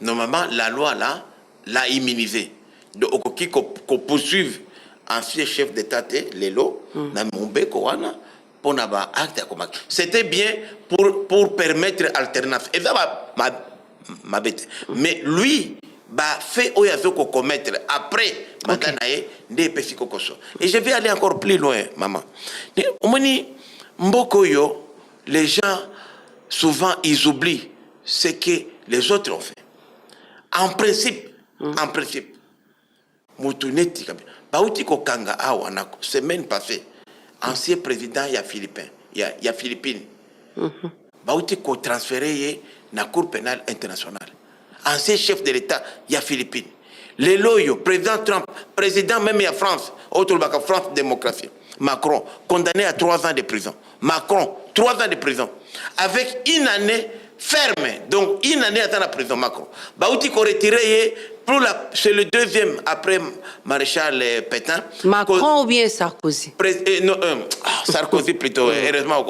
Speaker 4: normalement la loi là l'a immunisé. Donc qu'on poursuive ancien chef d'État lelo na mombeko wana pour n'avoir acte comme c'était bien pour permettre alternance. Et ça ma bête. Mais lui bah fait oyazo ko commettre après madanae de pesiko koso. Et je vais aller encore plus loin maman. Omoni mboko yo les gens souvent ils oublient ce que les autres ont fait. En principe mutuneti kabisa bauti ko kanga awa na semaine passée ancien président ya Philippines bauti ko transféré na cour pénale internationale ancien chef de l'État ya Philippines les loyo président Trump président même ya France autre baka France démocratie Macron condamné à 3 ans de prison 3 ans de prison avec une année ferme donc une année à la prison Macron bauti ko retiré c'est le deuxième après Maréchal Pétain.
Speaker 3: Macron ou bien Sarkozy?
Speaker 4: Sarkozy plutôt, heureusement.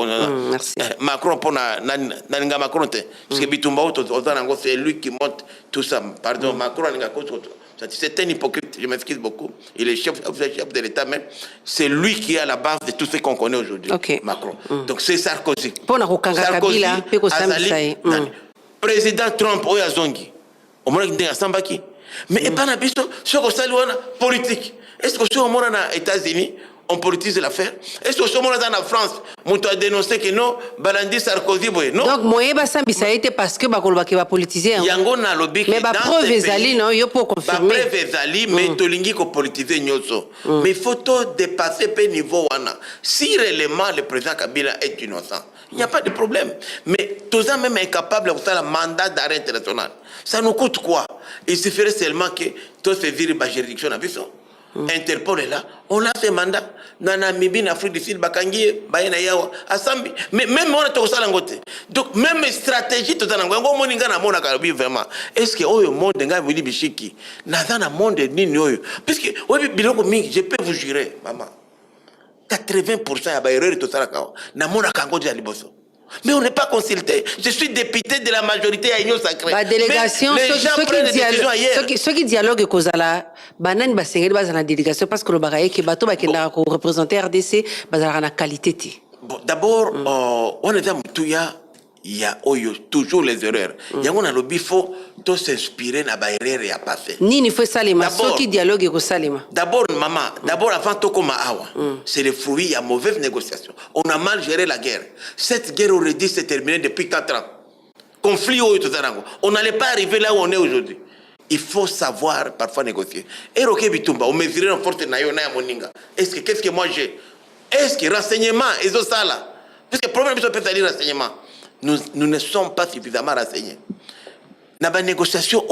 Speaker 3: Merci.
Speaker 4: Macron pour Naninga Macron, parce que Bitumba, c'est lui qui monte tout ça. Pardon, Macron, c'est un hypocrite, je m'excuse beaucoup. Il est chef de l'État même. C'est lui qui est à la base de tout ce qu'on connaît aujourd'hui.
Speaker 3: Okay.
Speaker 4: Macron. Donc c'est Sarkozy.
Speaker 3: Sarkozy,
Speaker 4: président Trump, Oyazongi. Au moins, il y a Sambaki. Mais et pas na biso sur ko sali wana politique est-ce que sur mon na États-Unis on politise l'affaire est-ce que sur mon na France on a dénoncé que non Balandi Sarkozy boy non
Speaker 3: donc moyeba sambisa été parce que bakoloba ke ba politiser
Speaker 4: yango na lobby
Speaker 3: mais ba preuve ezali non yo pour confirmer
Speaker 4: ba preuve ezali mais to lingi ko politiser nyoso mais faut to dépasser pe niveau wana si réellement le président Kabila est innocent il n'y a pas de problème mais tous en même incapable de faire un mandat d'arrêt international ça nous coûte quoi? Il suffirait seulement que tout se vire la juridiction à Bisson. Interpol est là, on a fait mandat. Dans Namibie, en Afrique du Sud, Bakangi, Bayana Yawa, Assambi. Mais même on a tout ça l'angote. Donc même stratégie tout ça l'angote. On moninga na mona karabi vraiment. Est-ce que au monde nga vili bishiki? Na dans le monde ni noyo. Parce que oui biloko mingi, je peux vous jurer, maman. 80% ya ba erreur tout ça la na mona kango dia liboso. Mais on n'est pas consulté. Je suis député de la majorité à Union Sacrée.
Speaker 3: La délégation,
Speaker 4: les gens prennent des décisions ailleurs.
Speaker 3: Ceux qui dialoguent kozala, banane basengeli basa na délégation parce que le bagaye qui bateau bakenda ko représenter RDC basala na qualité ti.
Speaker 4: Bon, d'abord, on est dans tout il y a toujours les erreurs. Il y a un lobby faut tout s'inspirer na ba erreur ya passé.
Speaker 3: Ni faut salima, ceux qui dialoguent ko salima.
Speaker 4: D'abord maman, d'abord avant tout comme awa, c'est le fruit il y a mauvaise négociation. On a mal géré la guerre. Cette guerre aurait dû se terminer depuis 4 ans. Conflit au tout ça. On n'allait pas arriver là où on est aujourd'hui. Il faut savoir parfois négocier. Et Roké Bitumba, on mesurait en force na yo na moninga. Est-ce que qu'est-ce que moi j'ai? Est-ce que renseignement et ça là? Parce que le problème c'est peut-être renseignement. Nous ne sommes pas suffisamment renseignés. Dans la négociation,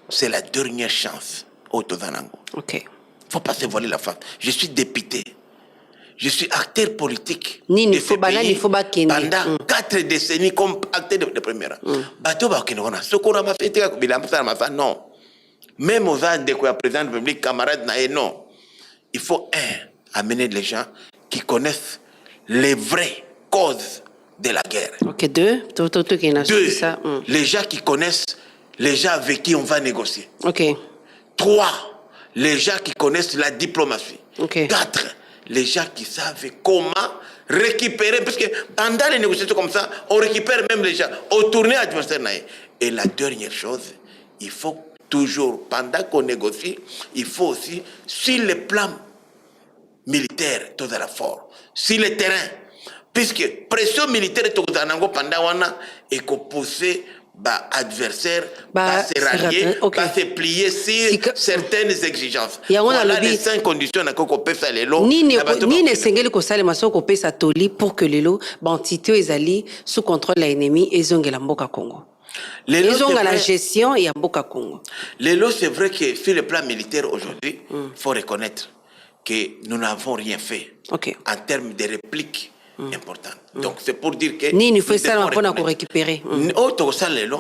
Speaker 4: c'est la dernière chance. Ok. Il ne faut pas se voiler la face. Je suis député. Je suis acteur politique. De ce pays pendant 4 décennies comme acteur de première. Non. même aux âges de quoi président de la République, camarades, non. Il faut, amener les gens qui connaissent les vraies causes de la guerre.
Speaker 3: Ok, deux,
Speaker 4: les gens qui connaissent les gens avec qui on va négocier.
Speaker 3: Ok.
Speaker 4: 3, les gens qui connaissent la diplomatie.
Speaker 3: Ok.
Speaker 4: 4, les gens qui savent comment récupérer, parce que pendant les négociations comme ça, on récupère même les gens, on tourne adversaire. Et la dernière chose, il faut toujours, pendant qu'on négocie, il faut aussi, sur le plan militaire, tout à la fort, sur le terrain, puisque pression militaire, tout à l'ango pendant wana, et qu'on pousse adversaire, se rallier, se plier sur certaines exigences. Voilà les 5 conditions qu'on peut faire les lots.
Speaker 3: Ni ne sengeli ko sale maso ko pesa toli pour que les lots bantité ezali sous contrôle de l'ennemi et zongela mboka Congo. Les ont la gestion et à Mboka Congo.
Speaker 4: Les lots, c'est vrai que sur le plan militaire aujourd'hui, il faut reconnaître que nous n'avons rien fait en termes de répliques importantes. Donc c'est pour dire que
Speaker 3: ni faut ça pour récupérer.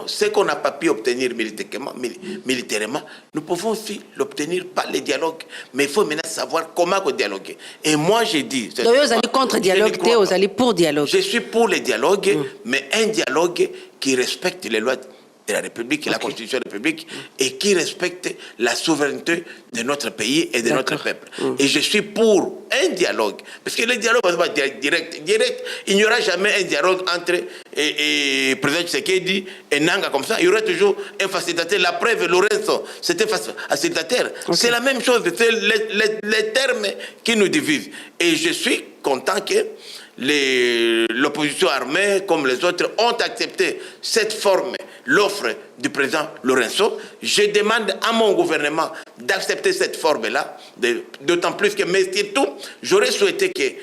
Speaker 4: Ce qu'on n'a pas pu obtenir militairement, nous pouvons aussi l'obtenir par les dialogues. Mais il faut maintenant savoir comment dialoguer. Et moi j'ai dit.
Speaker 3: Donc vous allez contre dialogue, vous allez pour dialogue.
Speaker 4: Je suis pour les dialogues, mais un dialogue qui respecte les lois de la République, la Constitution de la République, et qui respecte la souveraineté de notre pays et de notre peuple. Et je suis pour un dialogue, parce que le dialogue va pas direct. Il n'y aura jamais un dialogue entre le président Tshisekedi et Nanga comme ça. Il y aura toujours un facilitateur. La preuve, Lorenzo, c'était facilitateur. C'est la même chose, c'est les termes qui nous divisent. Et je suis content que l'opposition armée, comme les autres, ont accepté cette forme, l'offre du président Lorenzo. Je demande à mon gouvernement d'accepter cette forme-là, d'autant plus que, mais surtout, j'aurais souhaité que,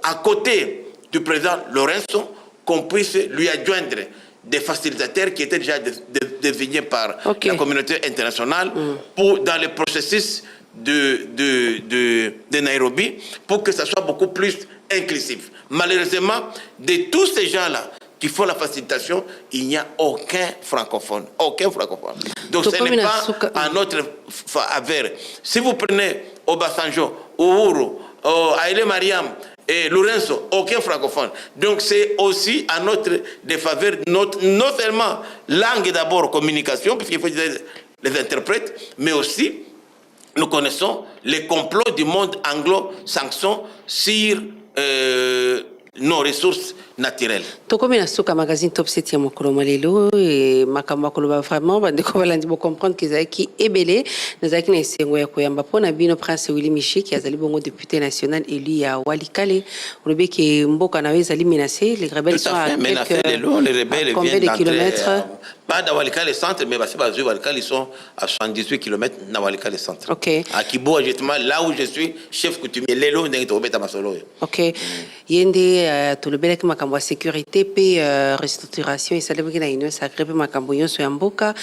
Speaker 4: à côté du président Lorenzo, qu'on puisse lui adjoindre des facilitateurs qui étaient déjà désignés par la communauté internationale dans le processus de Nairobi, pour que ça soit beaucoup plus inclusif. Malheureusement, de tous ces gens-là qui font la facilitation, il n'y a aucun francophone. Aucun francophone. Donc ce n'est pas à notre faveur. Si vous prenez Obasanjo, Uhuru, Haile Mariam et Lorenzo, aucun francophone. Donc c'est aussi à notre défaveur, non seulement langue d'abord, communication, puisqu'il faut les interprètes, mais aussi nous connaissons les complots du monde anglo-saxon sur nos ressources naturelles.
Speaker 3: Tokomi na suka magazine Top 7 ya mokolo malelo et makambo koloba vraiment bandeko balandi bo comprendre qu'ils avaient qui ebelé nazaki na esengo ya koyamba pona bino Prince Willy Michi qui azali bongo député national élu à Walikale robe ki mboka na ezali menacé les rebelles sont à
Speaker 4: menacés les rebelles
Speaker 3: combien de kilomètres
Speaker 4: pas dans Walikale centre mais parce que Walikale ils sont à 78 km dans Walikale centre.
Speaker 3: OK.
Speaker 4: À Kibo justement là où je suis chef coutumier lelo ndenge to beta masolo.
Speaker 3: OK. Yende to le belek makambo sécurité pe restructuration et célébrer na union sacrée pe makambo nyonso ya mboka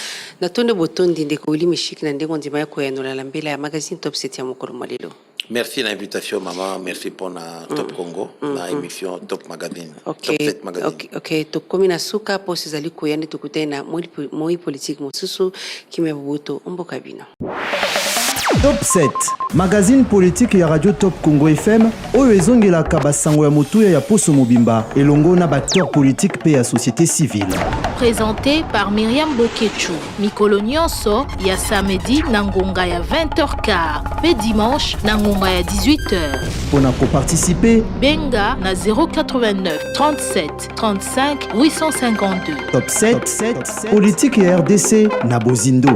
Speaker 3: na tonde botondi ndeko Willy Michi na ndeko ndima ya koyanola la mbela ya magazine Top 7 ya mokolo malelo.
Speaker 4: Merci l'invitation maman, merci pour la Top Congo, la émission Top Magazine.
Speaker 3: OK.
Speaker 4: Top 7 Magazine.
Speaker 3: OK, to komina suka po sizali koyande tukutena moi politique mosusu kimebuto mboka bino.
Speaker 1: Top 7, magazine politique ya Radio Top Congo FM, oyo ezongelaka basango ya motuya ya Poso Mobimba, elongo na acteur politique pe ya société civile.
Speaker 2: Présenté par Myriam Boketchou. Mikolo nyonso ya samedi na ngonga ya 20h15, pe dimanche na ngonga ya 18h.
Speaker 1: Pona ko participer,
Speaker 2: benga na 089 37 35 852.
Speaker 1: Top 7, politique ya RDC na Bozindo.